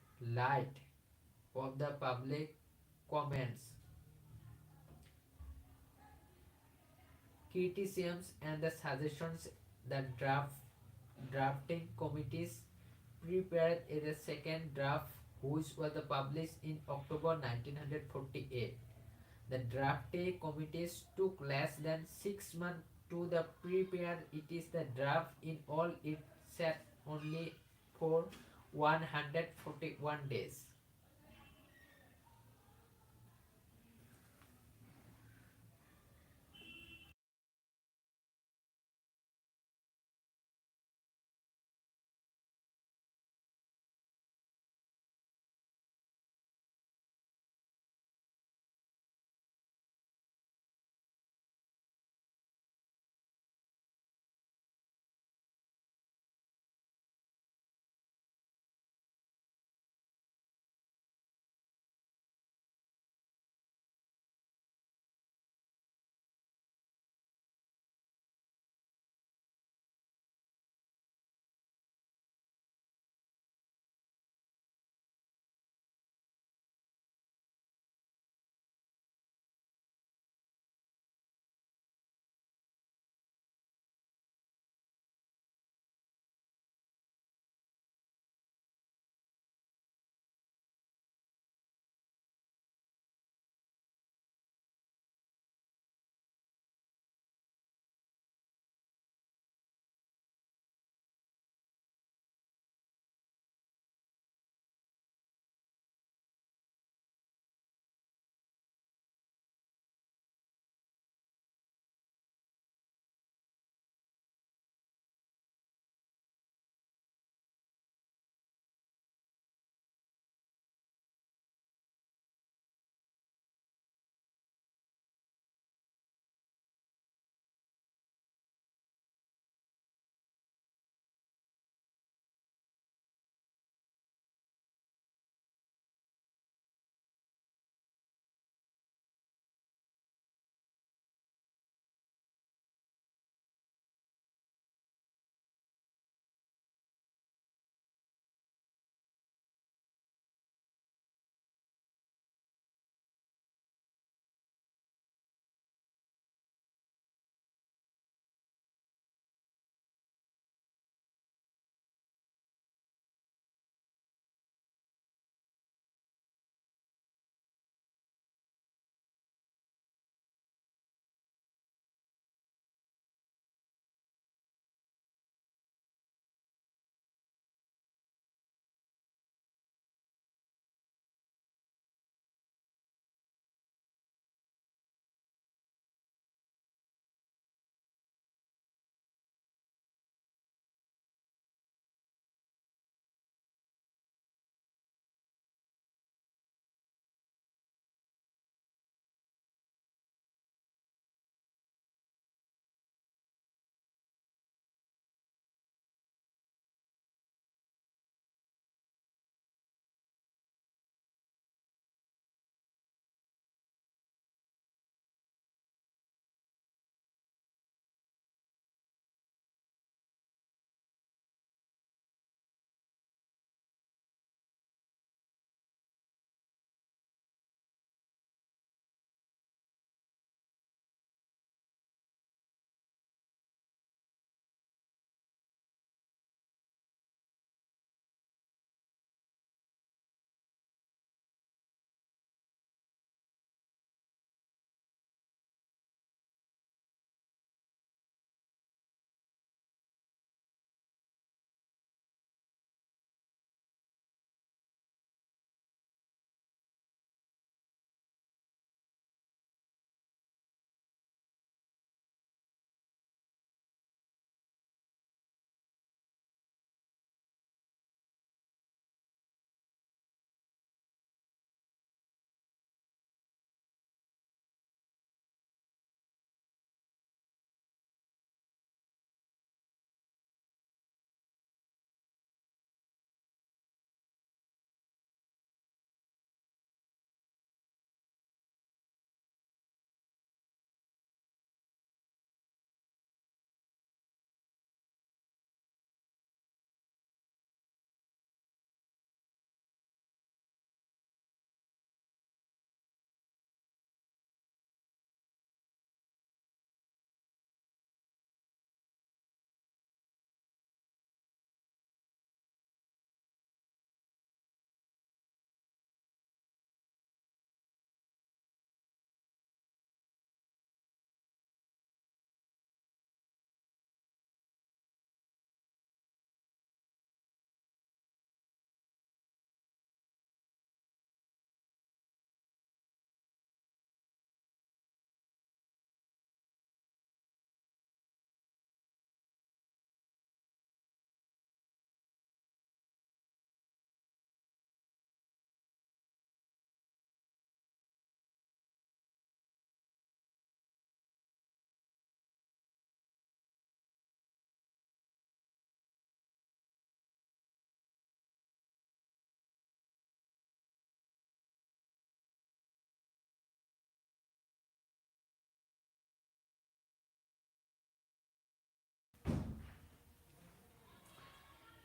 Speaker 1: comments, criticisms and the suggestions. The drafting committees prepared a second draft, which was published in October 1948. The drafting committees took less than 6 months to the prepare. It is the draft. In all, it sat only for 141 days.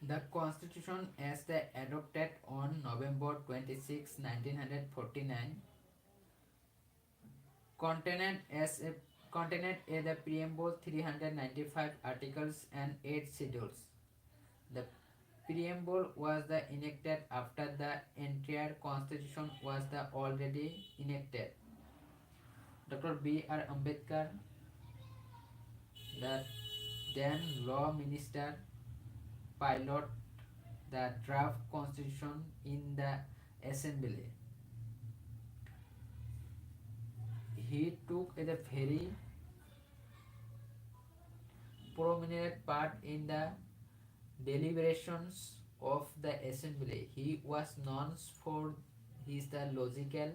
Speaker 1: The Constitution, as the adopted on November 26, 1949, contained as a contained a the preamble 395 articles and 8 schedules. The preamble was the enacted after the entire constitution was the already enacted. Dr. B.R. Ambedkar, the then law minister, piloted the draft constitution in the assembly. He took a very prominent part in the deliberations of the assembly. He was known for his the logical,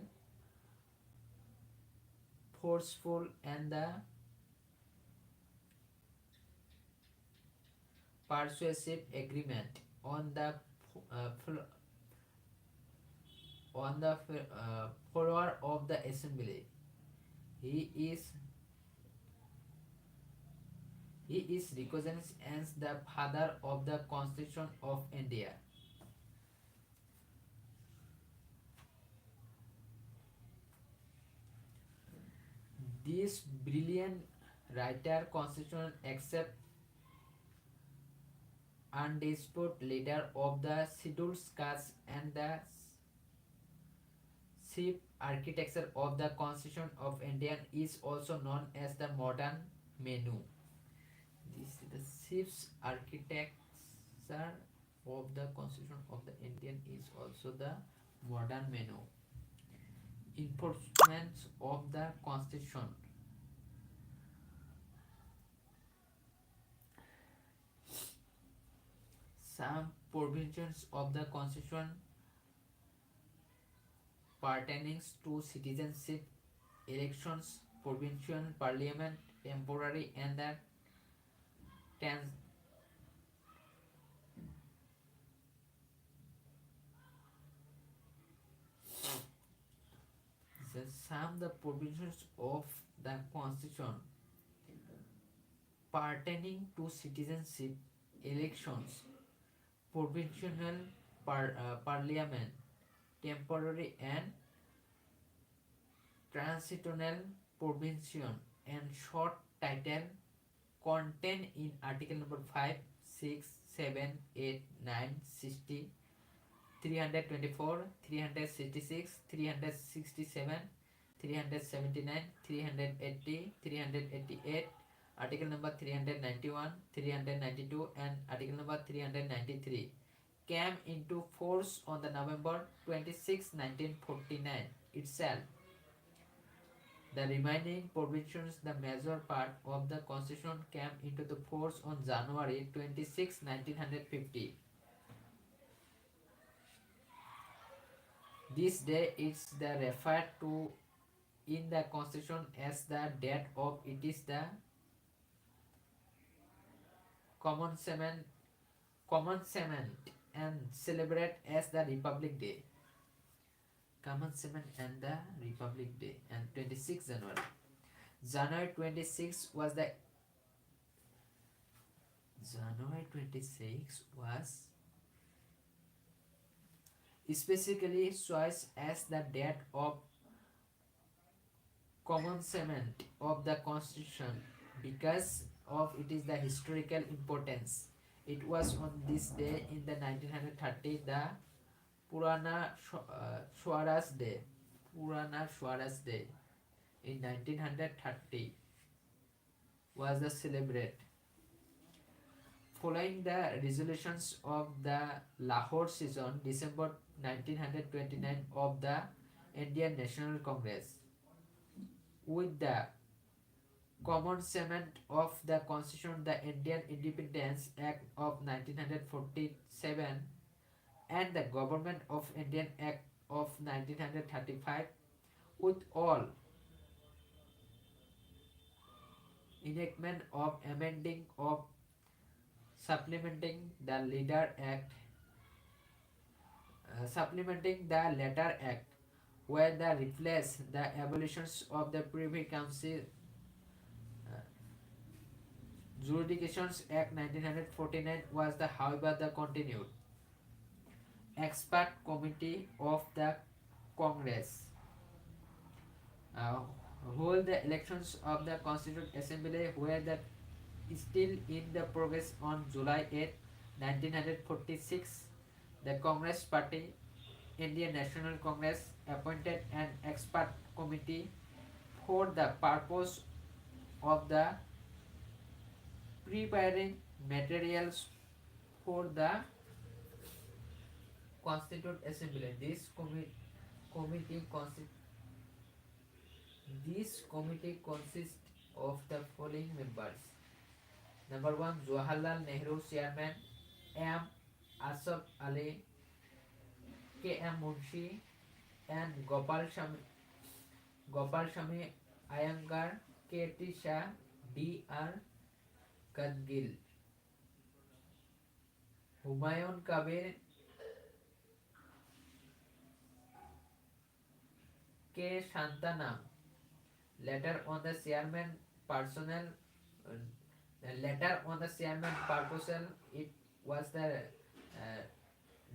Speaker 1: forceful, and the persuasive agreement uh, floor of the assembly. He is he is recognized as the father of the Constitution of India. This brilliant writer, constitutional accept undisputed leader of the scheduled castes and the chief architecture of the Constitution of India is also known as the modern menu. This is the chief architecture of the Constitution of the Indian is also the modern menu. Enforcement of the Constitution. Some provisions of the Constitution pertaining to citizenship, elections, provincial parliament, temporary and the trans- some the provisions of the Constitution pertaining to citizenship, elections, provincial parliament, temporary and transitional provincial and short title contained in article number 5, 6, 7, 8, 9, 60, 324, 366, 367, 379, 380, 388, article number 391, 392 and article number 393 came into force on the November 26, 1949 itself. The remaining provisions, the major part of the constitution, came into the force on January 26, 1950. This day is the referred to in the constitution as the date of it is the commencement and celebrate as the Republic Day. Commencement and the Republic Day and 26 January. January 26 was the January 26 was specifically choice as the date of commencement of the constitution because of it is the historical importance. It was on this day in the 1930 the Purana Swaraj Day. Purana Swaraj Day in 1930 was the celebrate. Following the resolutions of the Lahore session, December 1929 of the Indian National Congress, with the commencement of the Constitution, the Indian Independence Act of 1947 and the Government of Indian Act of 1935, with all enactment of amending of supplementing the supplementing the latter act, where the replace the abolitions of the Privy Council, Jurisdictions Act 1949 was the however the continued expert committee of the Congress uh, hold the elections of the Constituent Assembly were that still in the progress on July 8, 1946. The Congress Party, Indian National Congress, appointed an expert committee for the purpose of the preparing materials for the Constituent Assembly. Committee consists This committee consists of the following members. Number one, Jawaharlal Nehru Chairman, M. Asaf Ali, K. M. Munshi, and Gopal Shami Iyengar, K. T. Shah, D. R. Gadgil, Humayun Kabir, K. Shantanam. Later on the chairman personnel, it was the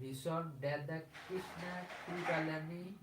Speaker 1: resolved that the Krishna Krikalani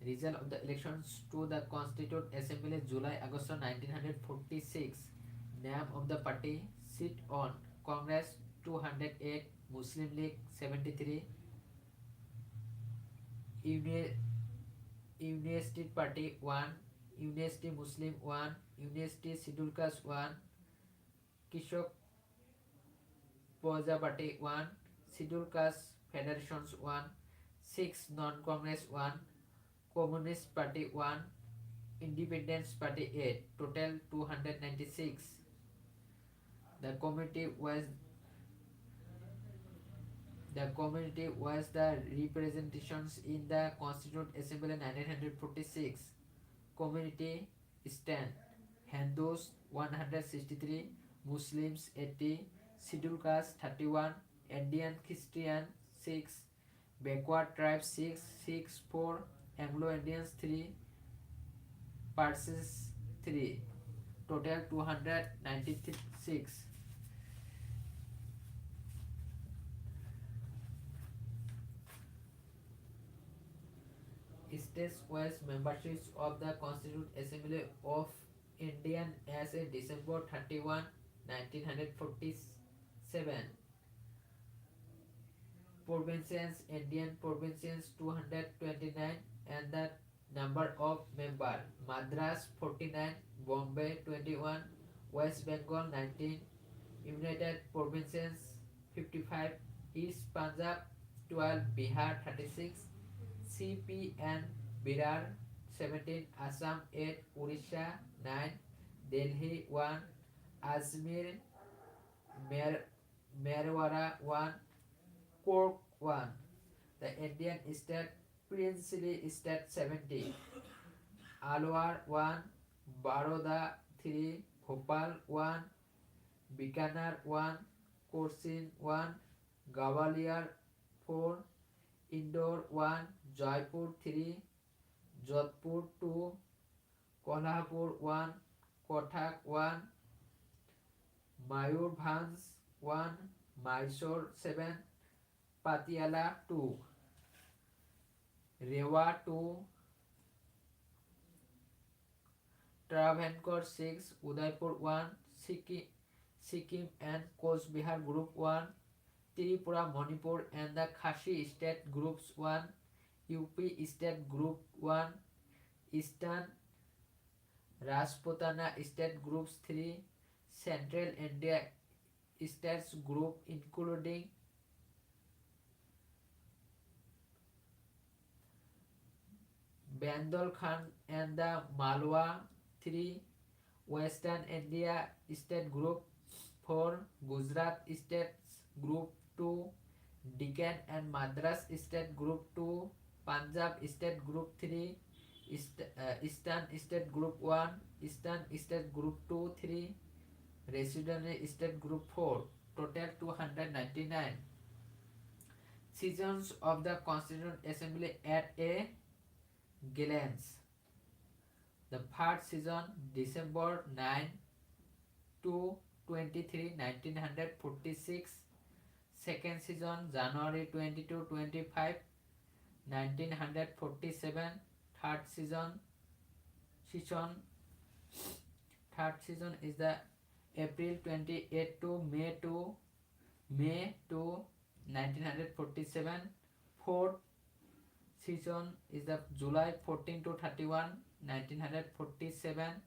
Speaker 1: Result of the elections to the Constituent Assembly July-August 1946. Name of the party. Seat on Congress 208, Muslim League 73, Uni- Unity Party 1, Unity Muslim 1, Unity Scheduled Caste 1, Kishok Poja Party 1, Scheduled Caste Federations 1, 6 Non-Congress 1, Communist Party 1, Independence Party 8, total 296. The committee was the representations in the Constituent Assembly 1946. Community stand Hindus 163, Muslims 80, Scheduled Caste 31, Indian Christian 6, Backward Tribes 6, 6, 4, Anglo Indians 3, Parsis 3, total 296. States was memberships of the Constituent Assembly of India as a December 31, 1947. Provinces, Indian provinces 229, and the number of members. Madras 49, Bombay 21, West Bengal 19, United Provinces 55, East Punjab 12, Bihar 36, CP and Birar 17, Assam 8, Odisha 9, Delhi 1, Ajmer, Merwara 1, Cork 1. The Indian state princely state 70, Alwar 1, Baroda 3, Bhopal 1, Bikaner 1, Cochin 1, Gwalior 4, Indore 1, Jaipur 3, Jodhpur 2, Kolhapur 1, Kotak 1, Mayurbhanj 1, Mysore 7, Patiala 2, Rewa 2, Travancore 6, Udaipur 1, Sikkim and Coast Bihar Group 1, Tripura, Manipur and the Khashi State Groups 1, UP State Group 1, Eastern Rajputana State Groups 3, Central India States Group including Bandolkhan and the Malwa 3, Western India State Group 4, Gujarat States Group 2, Deccan and Madras State Group 2, Punjab State Group 3, Eastern State Group 1, Eastern State Group 2, 3, Residential State Group 4, total 299. Seasons of the Constituent Assembly at a glance. The first season December 9 to 23, 1946. Second season January 22, 25, 1947. Third season is the April 28 to May 1947. Fourth season is the July 14 to 31, 1947.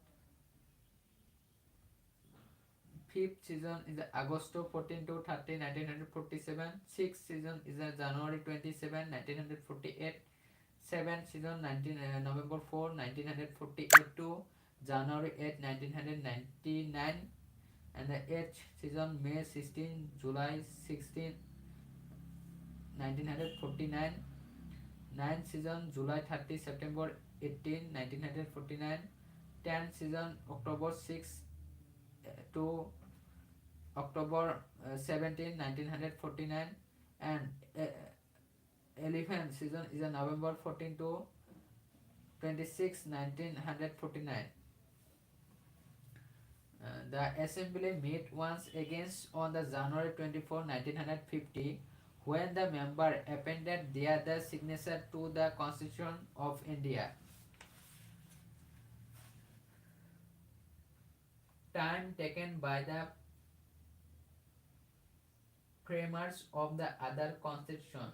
Speaker 1: Fifth season is the August 14 to 30, 1947. Sixth season is the January 27, 1948. Seventh season November 4, 1948 to January 8, 1999. And the eighth season May 16, July 16, 1949. Ninth season July 30, September 18, 1949. Tenth season October 6 to October 17, 1949. And 11th season is November 14 to 26, 1949. The assembly met once again on the January 24, 1950, when the member appended their signature to the Constitution of India. Time taken by the framers of the other constitution.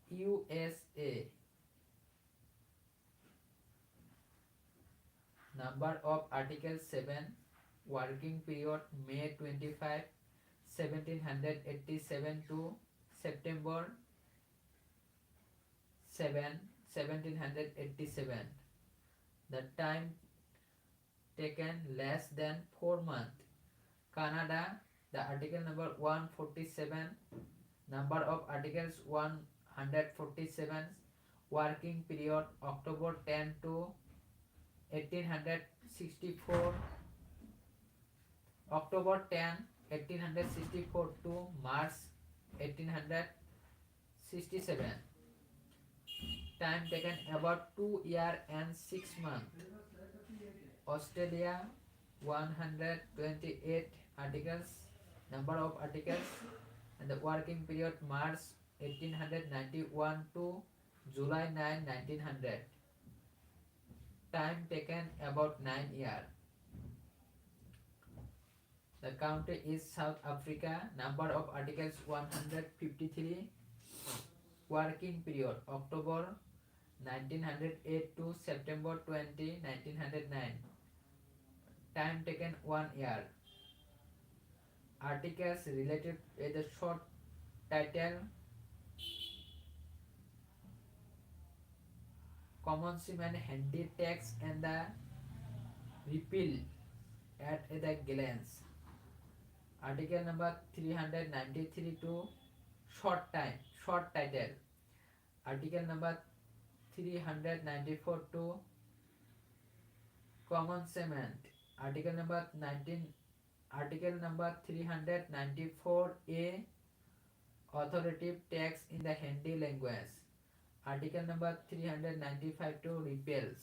Speaker 1: USA. Number of Article 7. Working period May 25, 1787 to September 7, 1787. The time taken less than 4 months. Canada, the article number 147, number of articles 147, working period October 10 to 1864, October 10, 1864 to March 1867. Time taken about 2 years and 6 months. Australia, 128 articles, number of articles, and the working period March 1891 to July 9, 1900. Time taken about 9 years. The country is South Africa. Number of articles 153. Working period October 1908 to September 20, 1909. Time taken 1 year. Articles related with the short title, common sim and handy text, and the repeal at the glance. Article number 393 to short title. Article number 394 to common cement. Article number 394A, authoritative text in the Hindi language. Article number 395 to repeals.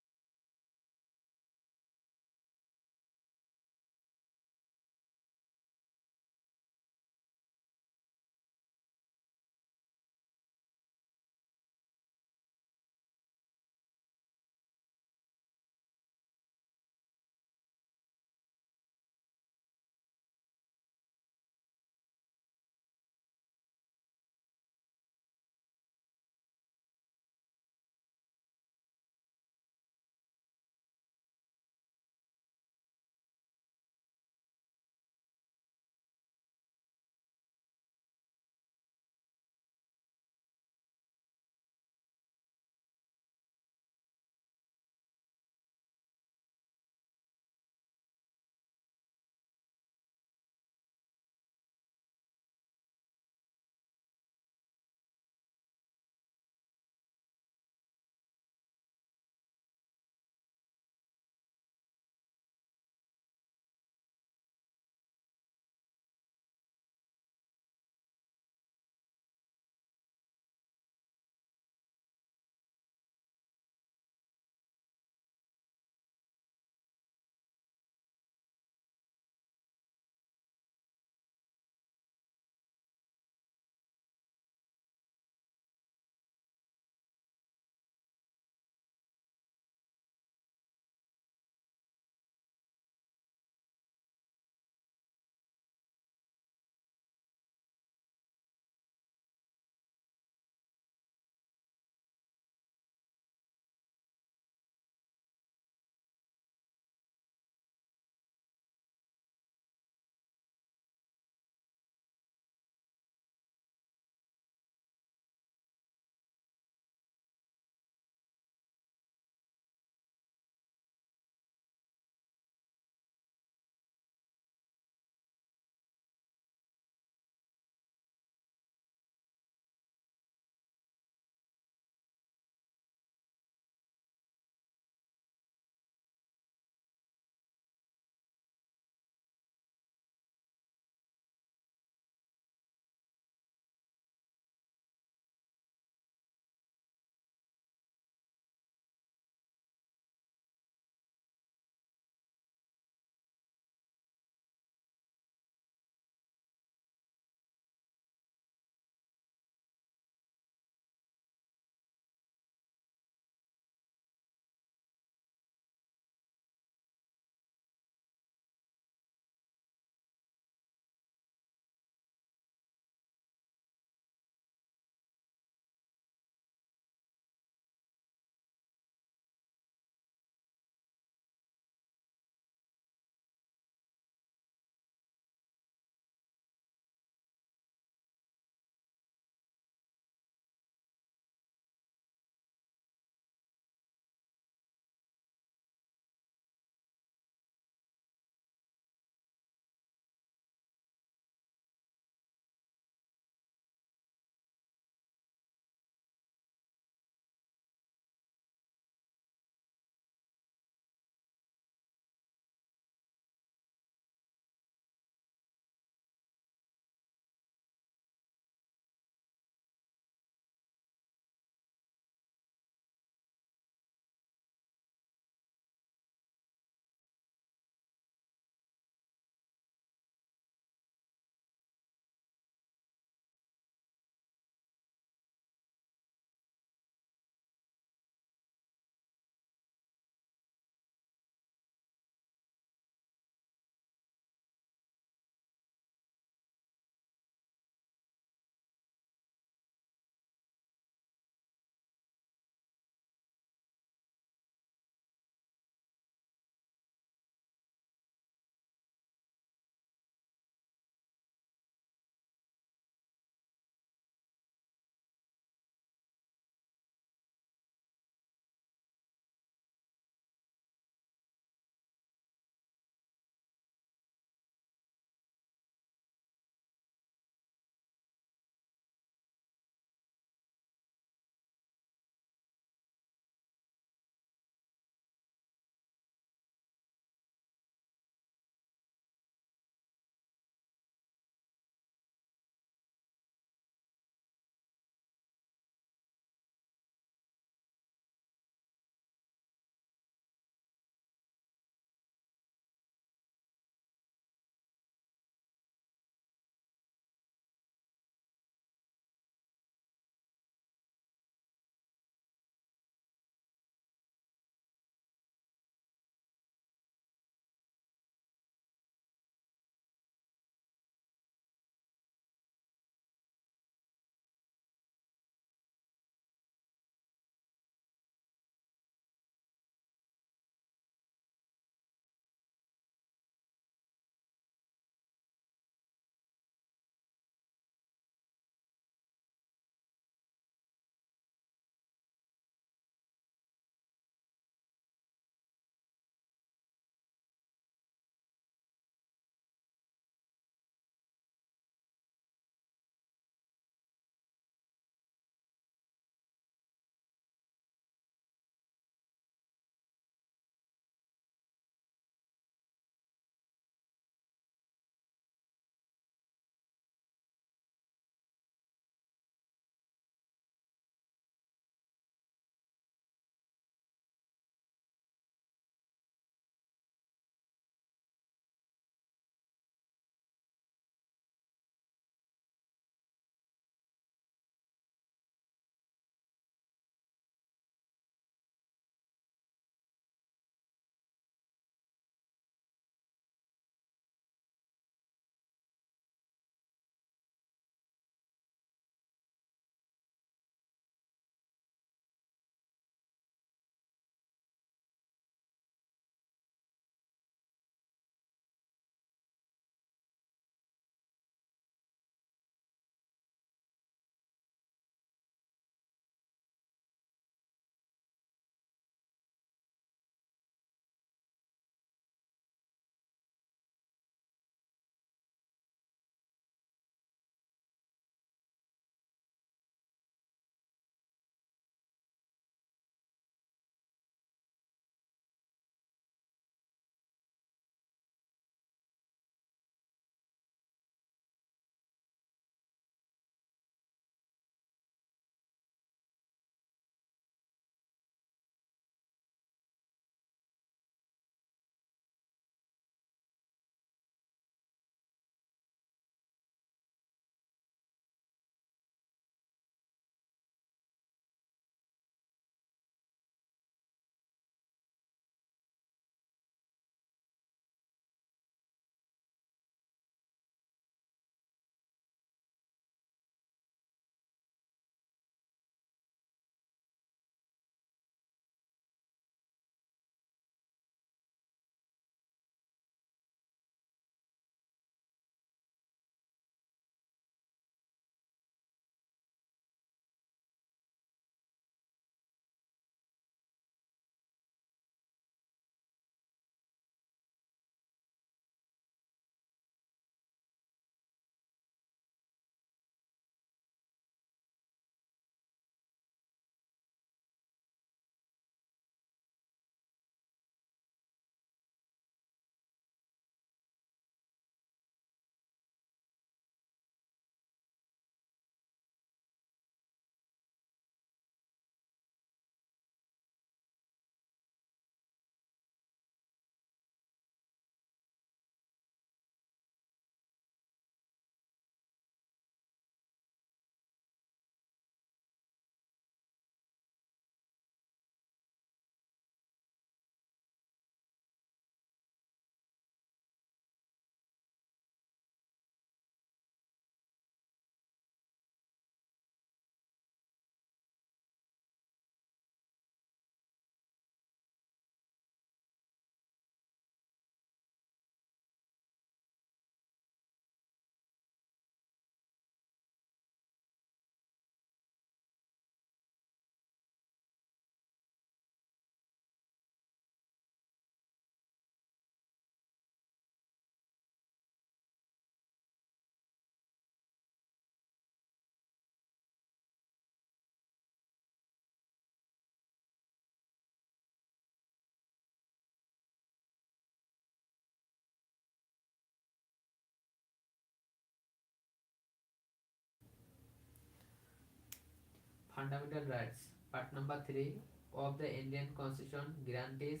Speaker 1: fundamental rights. Part number 3 of the Indian Constitution guarantees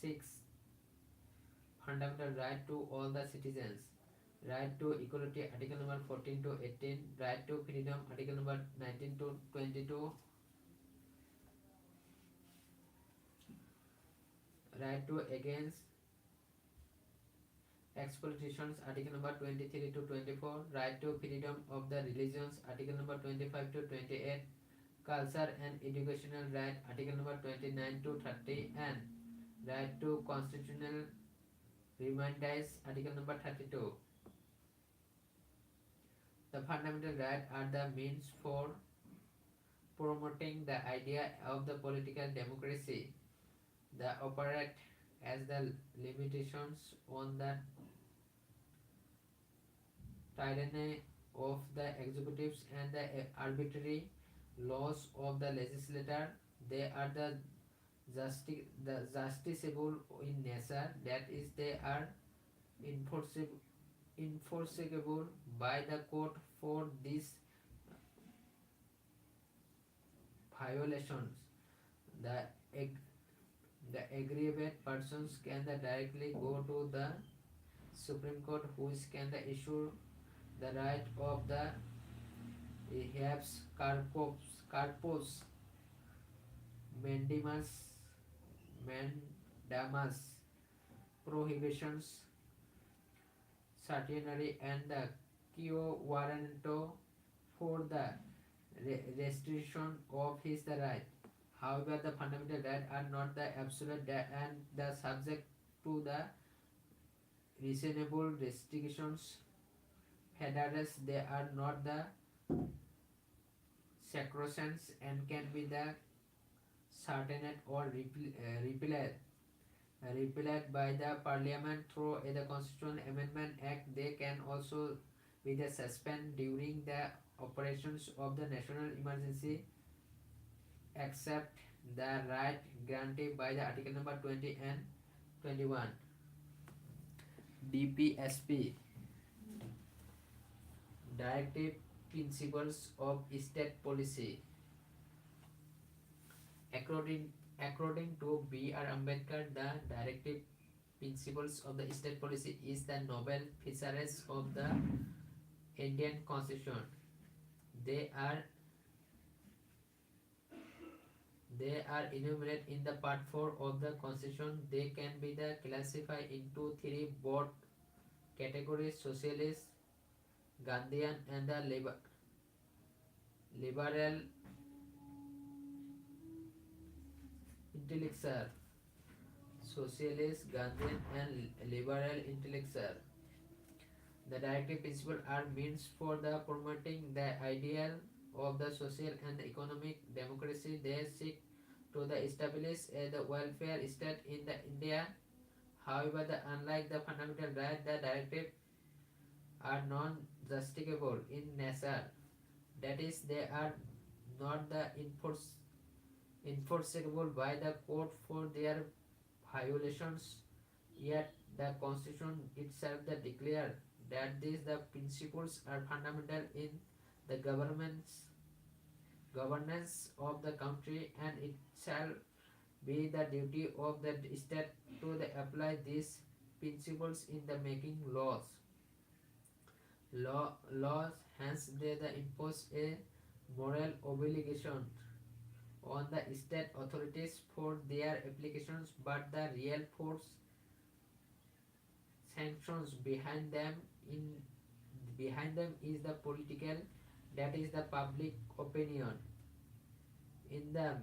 Speaker 1: 6 fundamental right to all the citizens. Right to equality, Article number 14 to 18. Right to freedom, Article number 19 to 22. Right to against exploitations, Article number 23 to 24. Right to freedom of the religions, Article number 25 to 28. Culture and educational right, Article number 29 to 30. And right to constitutional remedies, Article number 32. The fundamental rights are the means for promoting the idea of the political democracy. They operate as the limitations on the tyranny of the executives and the arbitrary laws of the legislator. They are the justiciable in nature, that is, they are enforceable by the court. For these violations, the aggrieved persons can directly go to the Supreme Court, which can issue the right of the habeas corpus, mandamus, prohibitions, certiorari, and the quo warranto for the restriction of his right. However, the fundamental rights are not the absolute and the subject to the reasonable restrictions. Federals, they are not the sacrosanct and can be the certain or repealed by the Parliament through the Constitutional Amendment Act. They can also be the suspended during the operations of the national emergency, except the right granted by the Article number 20 and 21. DPSP, Directive Principles of State Policy. According to B.R. Ambedkar, the Directive Principles of the State Policy is the noble features of the Indian Constitution. They are enumerated in the Part 4 of the Constitution. They can be classified into three broad categories: socialist, Gandhian, and the liberal intellectual. Socialist, Gandhian, and liberal intellectual. The directive principles are means for the promoting the ideal of the social and economic democracy. They seek to establish the welfare state in the India. However, unlike the fundamental right, the directive are non-justiciable in nature. That is, they are not enforceable by the court for their violations. Yet the Constitution itself declares that the principles are fundamental in the governance of the country, and it shall be the duty of the state to apply these principles in the making laws. Laws hence they impose a moral obligation on the state authorities for their applications, but the real force sanctions behind them is the political, that is the public opinion. In the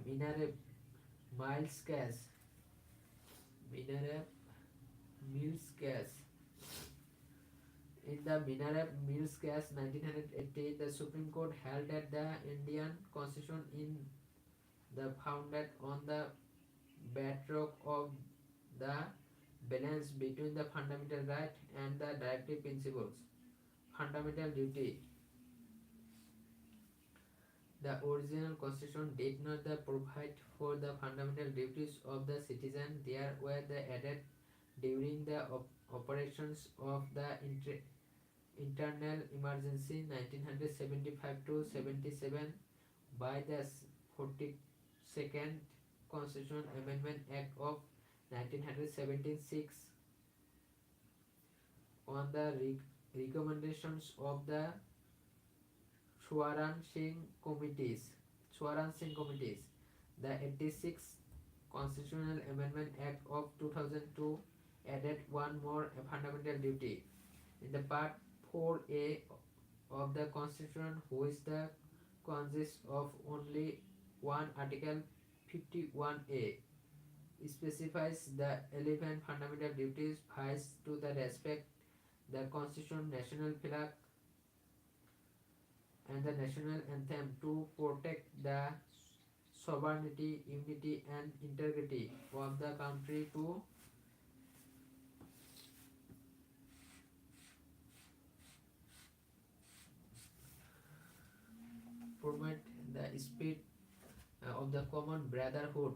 Speaker 1: Mills case, 1980, the Supreme Court held that the Indian Constitution in the founded on the bedrock of the balance between the fundamental right and the directive principles. Fundamental duty. The original Constitution did not provide for the fundamental duties of the citizen. There were added during the operations of the internal emergency 1975 to 77, by the 42nd Constitutional Amendment Act of 1976 on the recommendations of the Swaran Singh committees. Swaran Singh committees. The 86th Constitutional Amendment Act of 2002 added one more fundamental duty. In the Part 4A of the Constitution, which the consists of only one Article 51A, specifies the 11 fundamental duties vice to the respect the Constitution, national flag, and the national anthem to protect the sovereignty, unity, and integrity of the country, to promote the spirit of the common brotherhood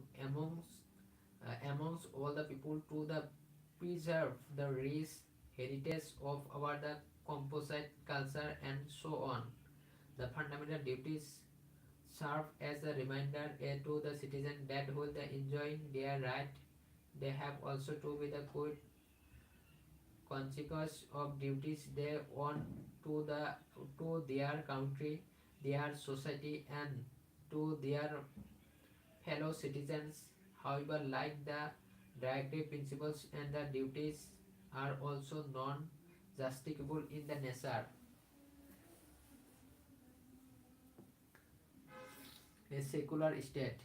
Speaker 1: amongst all the people, to the preserve the rich heritage of our the composite culture, and so on. The fundamental duties serve as a reminder to the citizen that while they enjoy their right, they have also to be the good consequence of duties they own to their country, their society, and to their fellow citizens. However, like the directive principles and the duties are also non-justificable in the nature a secular state.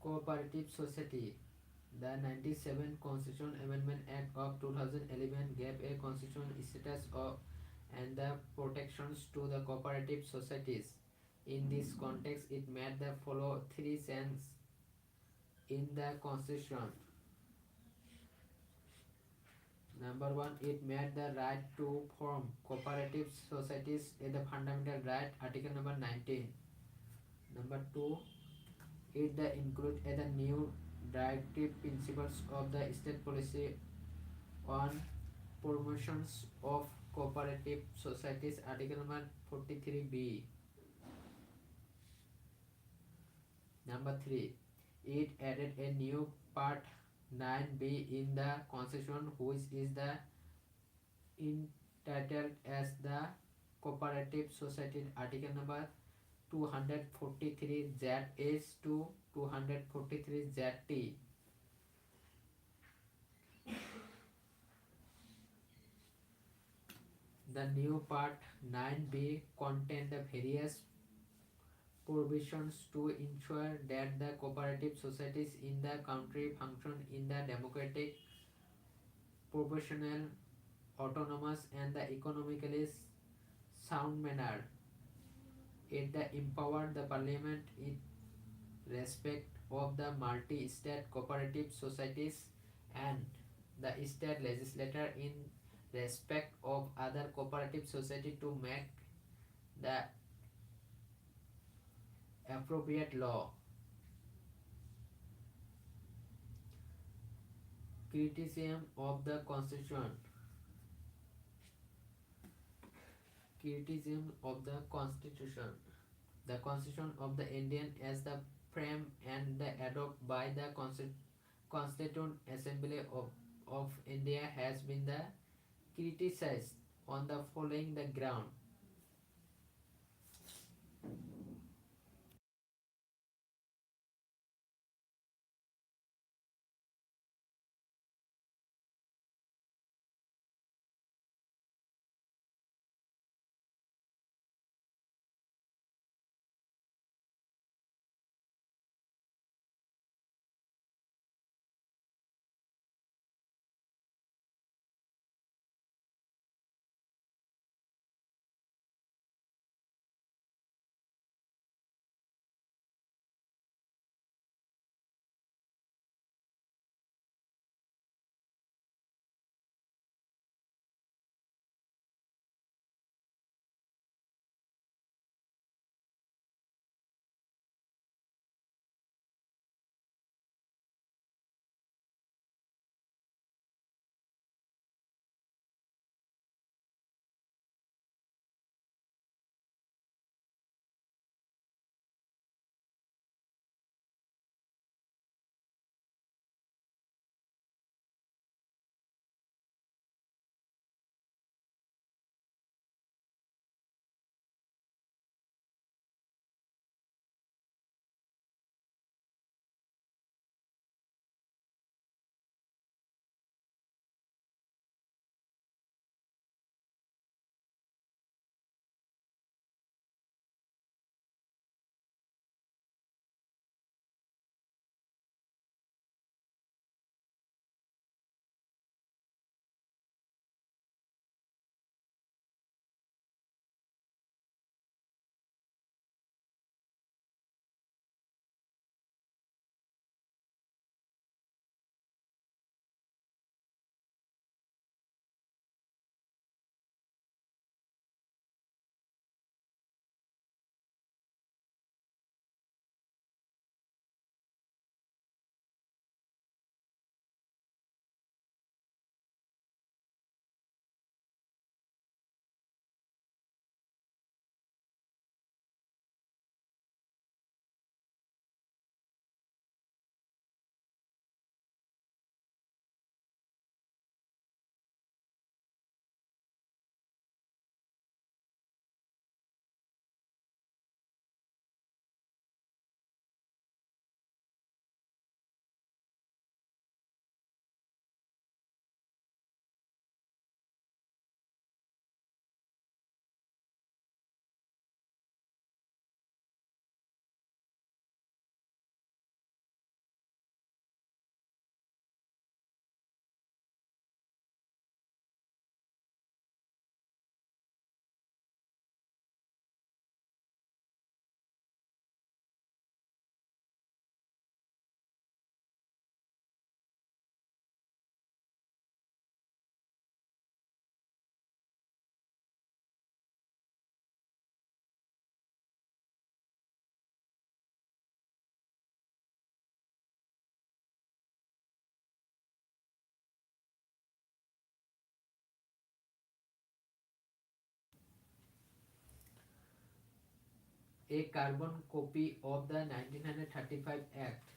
Speaker 1: Cooperative society. The 97 Constitution Amendment Act of 2011 gave a constitutional status of and the protections to the cooperative societies. In this context, it made the follow three sense in the Constitution. Number one, it made the right to form cooperative societies a the fundamental right, Article number 19. Number two, it the include the new directive principles of the state policy on promotions of cooperative societies, Article number 43B. Number 3. It added a new part 9B in the Constitution, which is the entitled as the Cooperative Society, Article number 243 ZS to 243 ZT. The new part 9B contained the various provisions to ensure that the cooperative societies in the country function in the democratic, proportional, autonomous and the economically sound manner. It empowered the parliament in respect of the multi-state cooperative societies and the state legislator in respect of other cooperative society to make the appropriate law. Criticism of the Constitution. Criticism of the Constitution. The Constitution of the Indian as the frame and the adopted by the Constituent Assembly of India has been the criticized on the following the ground. A carbon copy of the 1935 Act.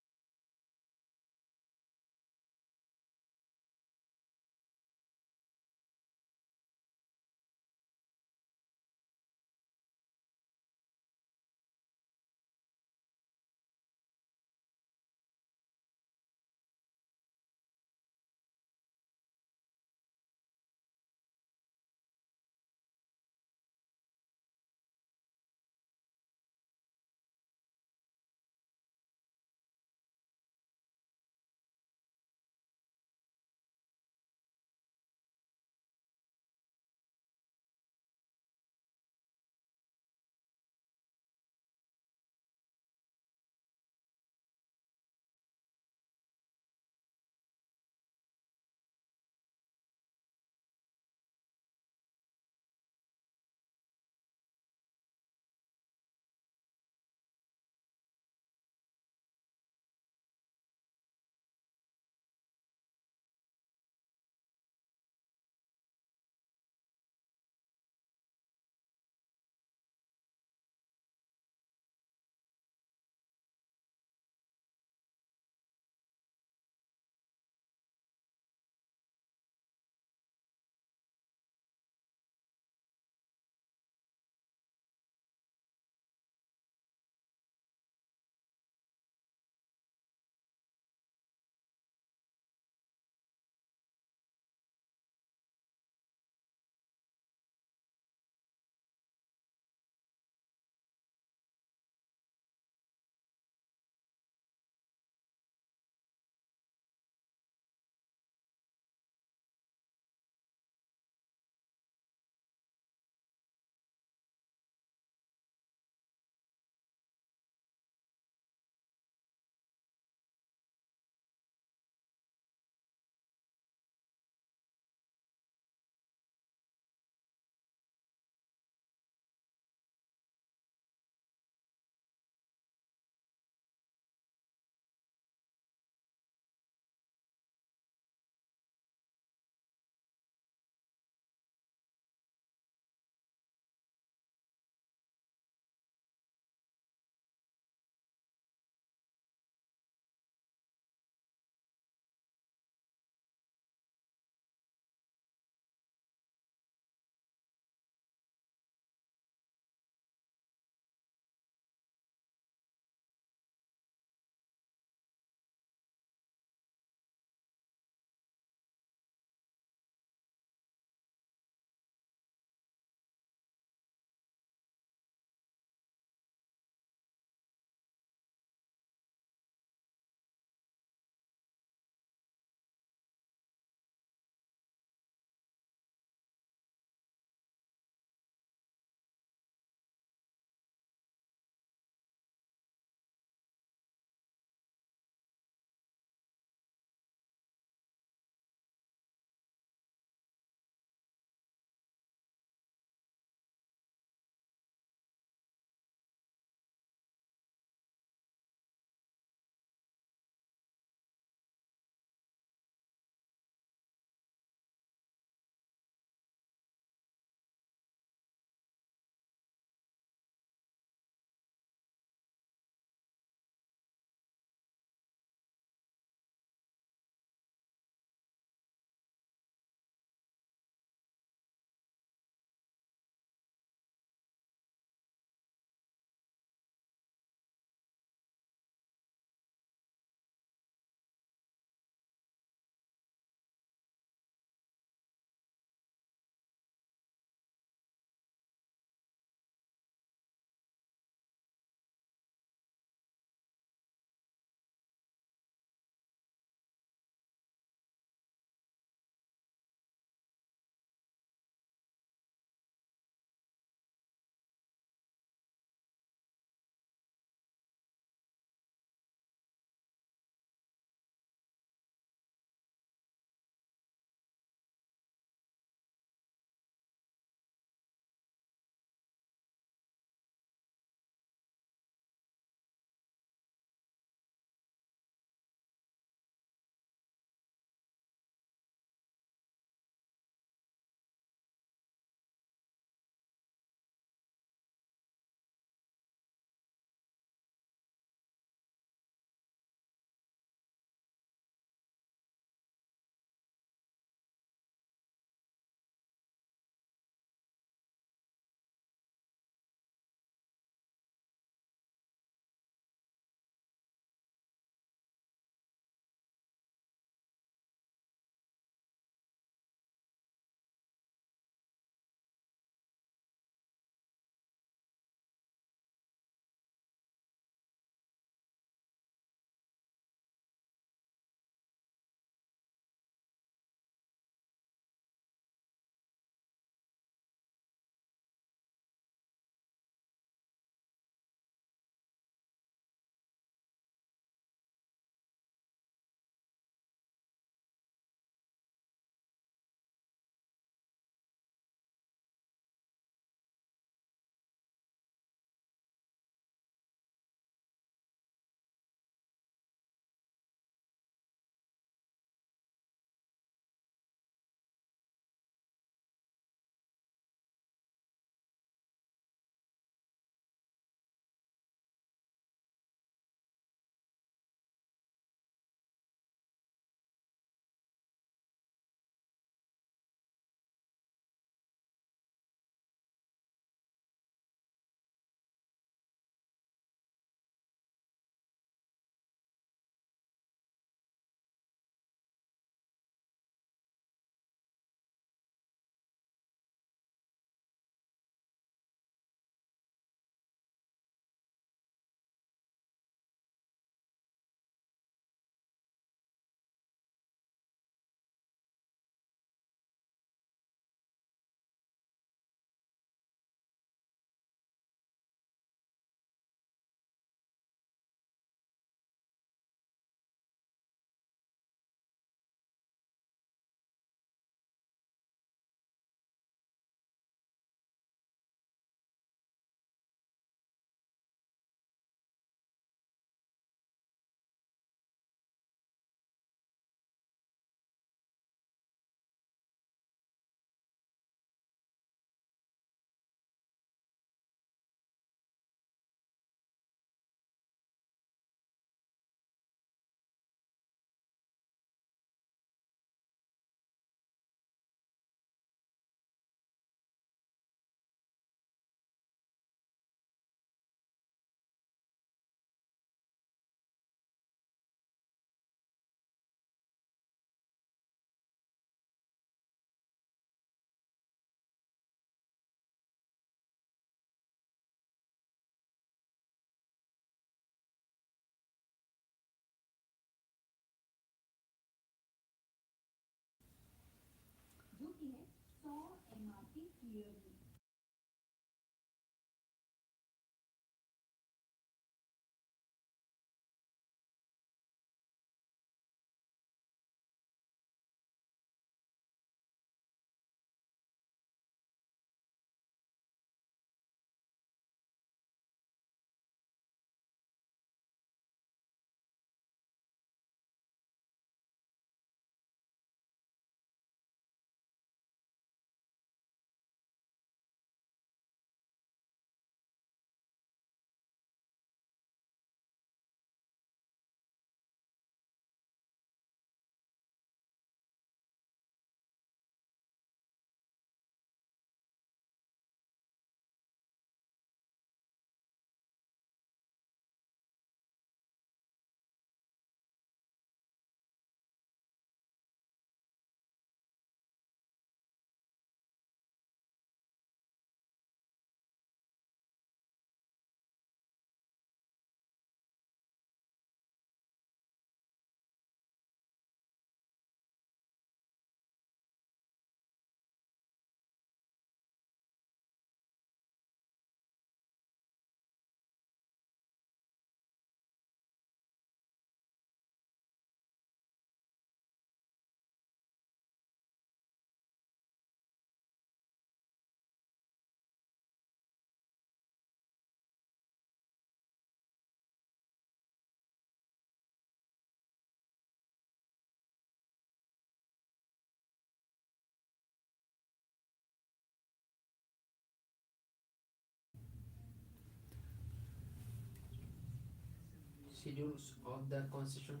Speaker 1: schedules of the constitution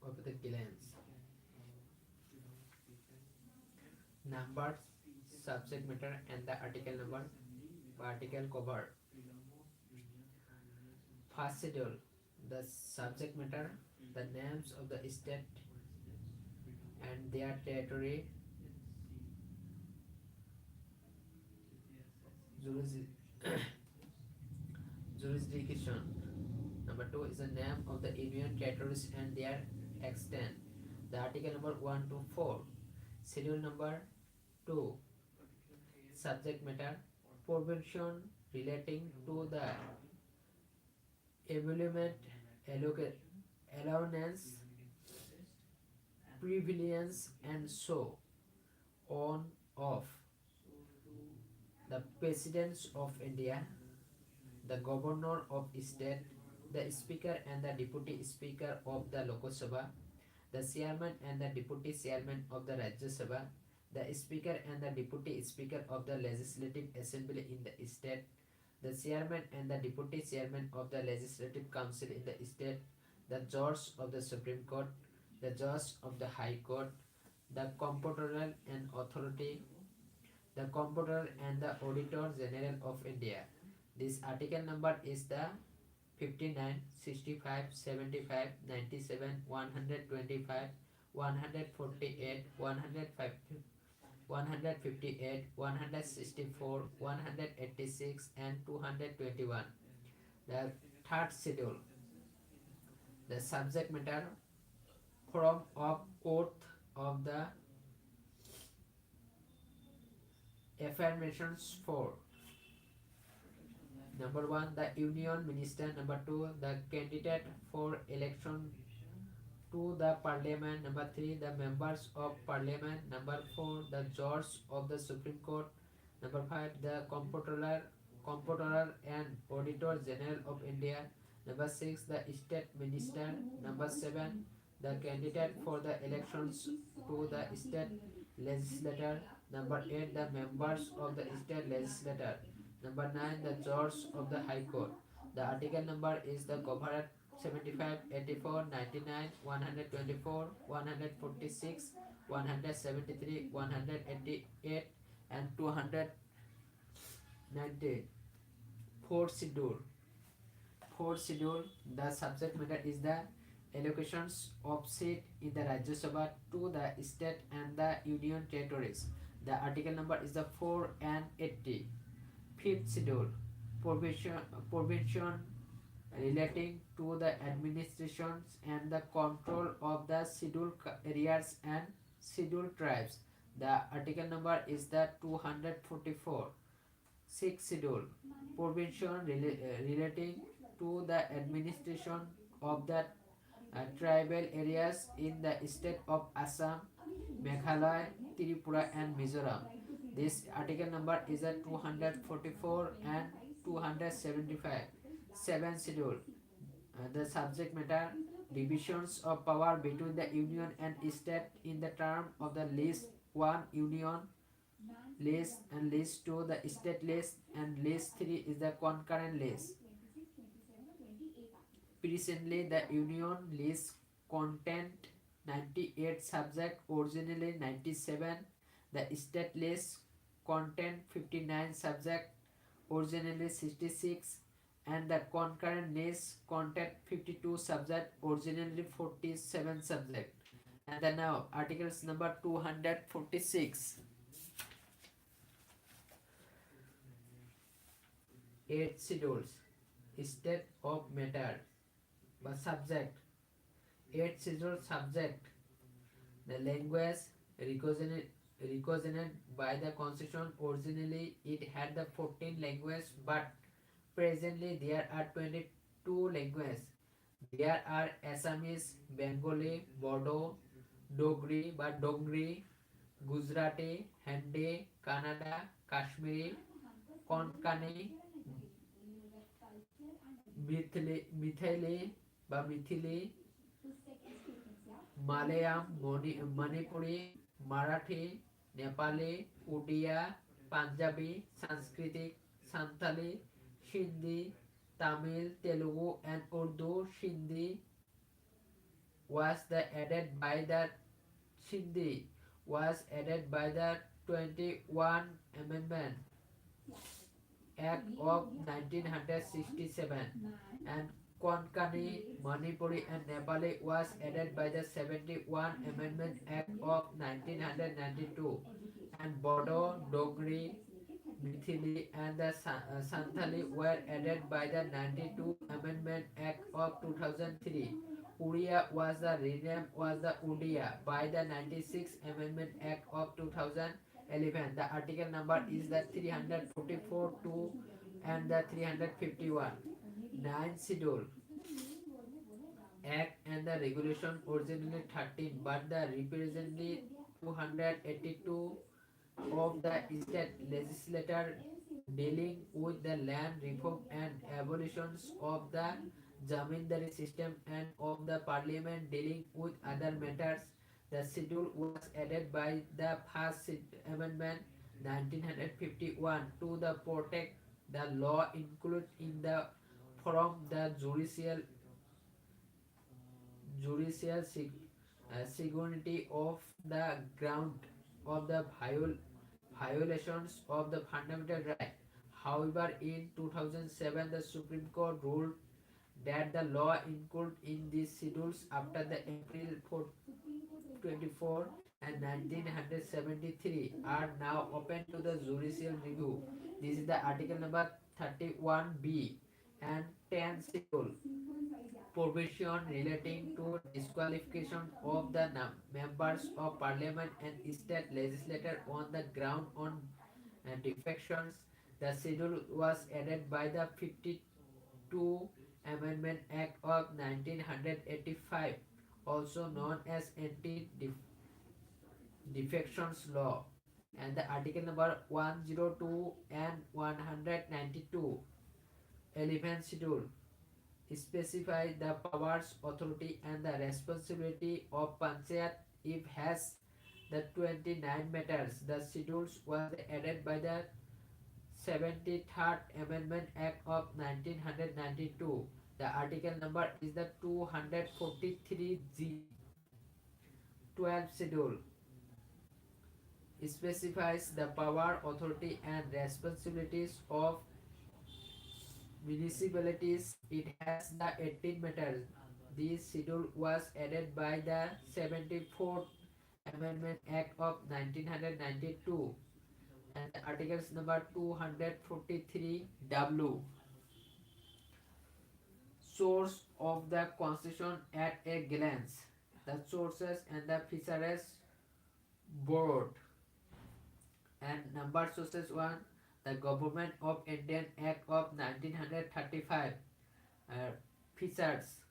Speaker 1: of the clans. Numbers, subject matter, and the article number, article cover. First schedule, the subject matter, the names of the state and their territory, jurisdiction. Number 2 is the name of the union territories and their extent. The article number 1 to 4. Schedule number 2. Subject matter, provision relating to the emolument, allowance, prevalence, and so on of the presidents of India, the governor of state, the speaker and the deputy speaker of the Lok Sabha, the chairman and the deputy chairman of the Rajya Sabha, the speaker and the deputy speaker of the legislative assembly in the state, the chairman and the deputy chairman of the legislative council in the state, the judge of the Supreme Court, the judge of the High Court, the comptroller and authority, the comptroller and the auditor general of India. This article number is the 59, 65, 75, 97, 125, 148, 158, 164, 186, and 221. The third schedule, the subject matter, form of oath of the affirmations for. Number 1, the union minister. Number 2, the candidate for election to the parliament. Number 3, the members of parliament. Number 4, the judge of the Supreme Court. Number 5, the comptroller and auditor general of India. Number 6, the state minister. Number 7, the candidate for the elections to the state legislature. Number 8, the members of the state legislature. Number 9, the judge of the High Court. The article number is the covered 75, 84, 99, 124, 146, 173, 188, and 290. Fourth schedule. The subject matter is the allocations of seat in the Rajya Sabha to the state and the union territories. The article number is the 4 and 80. Fifth schedule, provision relating to the administrations and the control of the scheduled areas and scheduled tribes. The article number is the 244. Sixth schedule, provision relating to the administration of the tribal areas in the state of Assam, Meghalaya, Tripura, and Mizoram. This article number is a 244 and 275. Seventh schedule. The subject matter, divisions of power between the union and state in the term of the list 1 union list and list 2 the state list and list 3 is the concurrent list. Presently, the union list contained 98 subjects, originally 97. The state list contained 59 subjects, originally 66, and the concurrent list contained 52 subjects, originally 47 subjects. And then now articles number 246. 8 schedules. State of matter. But subject. 8 scheduled subject. The language recognized by the constitution. Originally it had the 14 languages, but presently there are 22 languages. There are Assamese, Bengali, Bodo, Dongri, Gujarati, Hindi, Kannada, Kashmiri, Konkani, Mithili, Malayalam, Manipuri, Marathi, Nepali, Odia, Punjabi, Sanskrit, Santali, Hindi, Tamil, Telugu, and Urdu. Was the added by the Sindhi was added by the 21 Amendment Act of 1967, and Konkani, Manipuri, and Nepali was added by the 71 Amendment Act of 1992, and Bodo, Dogri, Mithili, and the Santali were added by the 92 Amendment Act of 2003. Uriya was the rename was the Udia by the 96 Amendment Act of 2011. The article number is the 344 2 and the 351. 9 Schedule Act and the regulation originally 13, but the representative 282 of the state legislature dealing with the land reform and abolitions of the zamindari system and of the parliament dealing with other matters. The schedule was added by the first amendment 1951 to the protect the law included in the from the judicial security of the ground of the violations of the fundamental right. However, in 2007, the Supreme Court ruled that the law included in these schedules after the April 24 and 1973 are now open to the judicial review. This is the article number 31B and 10 schedule provision relating to disqualification of the members of parliament and state legislature on the ground on defections. The schedule was added by the 52 Amendment Act of 1985, also known as Anti-Defections Law, and the article number 102 and 192 11th schedule specify the powers, authority, and the responsibility of Panchayat if has the 29 matters. The schedules was added by the 73rd Amendment Act of 1992. The article number is the 243G. 12th schedule specifies the power, authority, and responsibilities of municipalities. It has the 18 matters. This schedule was added by the 74th Amendment Act of 1992 and the articles number 243W. Source of the Constitution at a glance. The sources and the Fisheries Board. And number sources 1. The Government of Indian Act of 1935. Features.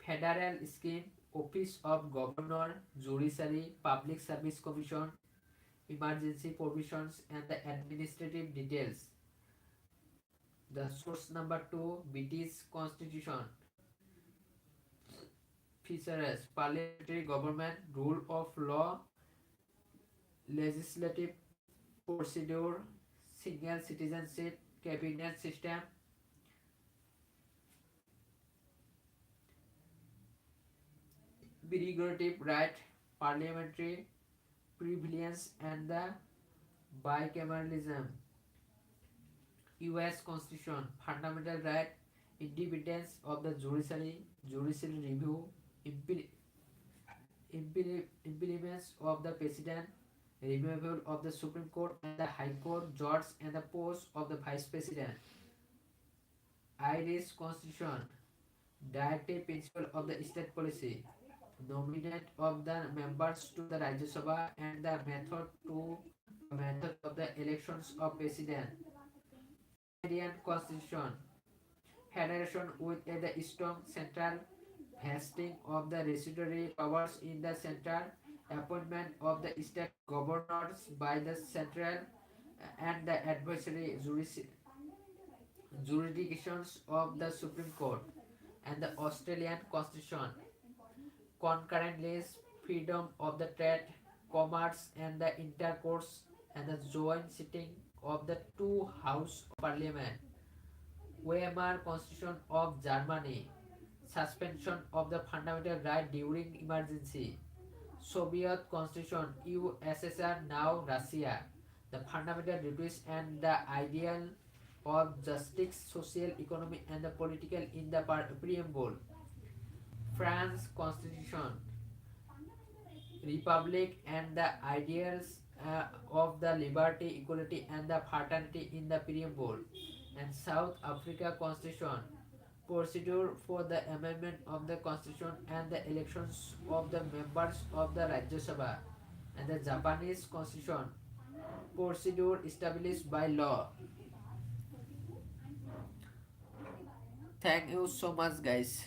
Speaker 1: Federal Scheme, Office of Governor, Judiciary, Public Service Commission, Emergency Provisions, and the administrative details. The source number 2, British Constitution. Features, parliamentary government, rule of law, legislative procedure, single citizenship, cabinet system, prerogative right, parliamentary privilege, and the bicameralism. US Constitution, fundamental right, independence of the judiciary, judicial review, implements of the president, removal of the Supreme Court and the High Court judge and the post of the Vice President. Irish Constitution, directive principle of the state policy, nominate of the members to the Rajya Sabha and the method of the elections of president. Canadian Constitution, federation with the strong central vesting of the residuary powers in the central, appointment of the state governors by the central and the advisory jurisdictions of the Supreme Court. And the Australian Constitution, concurrent list, freedom of the trade, commerce, and the intercourse, and the joint sitting of the two House of Parliament. Weimar Constitution of Germany, suspension of the fundamental right during emergency. Soviet Constitution, USSR, now Russia, the fundamental duties and the ideal of justice, social, economic, and the political in the preamble. France Constitution, Republic, and the ideals of the liberty, equality, and the fraternity in the preamble. And South Africa Constitution, procedure for the amendment of the constitution and the elections of the members of the Rajya Sabha. And the Japanese Constitution, procedure established by law. Thank you so much, guys.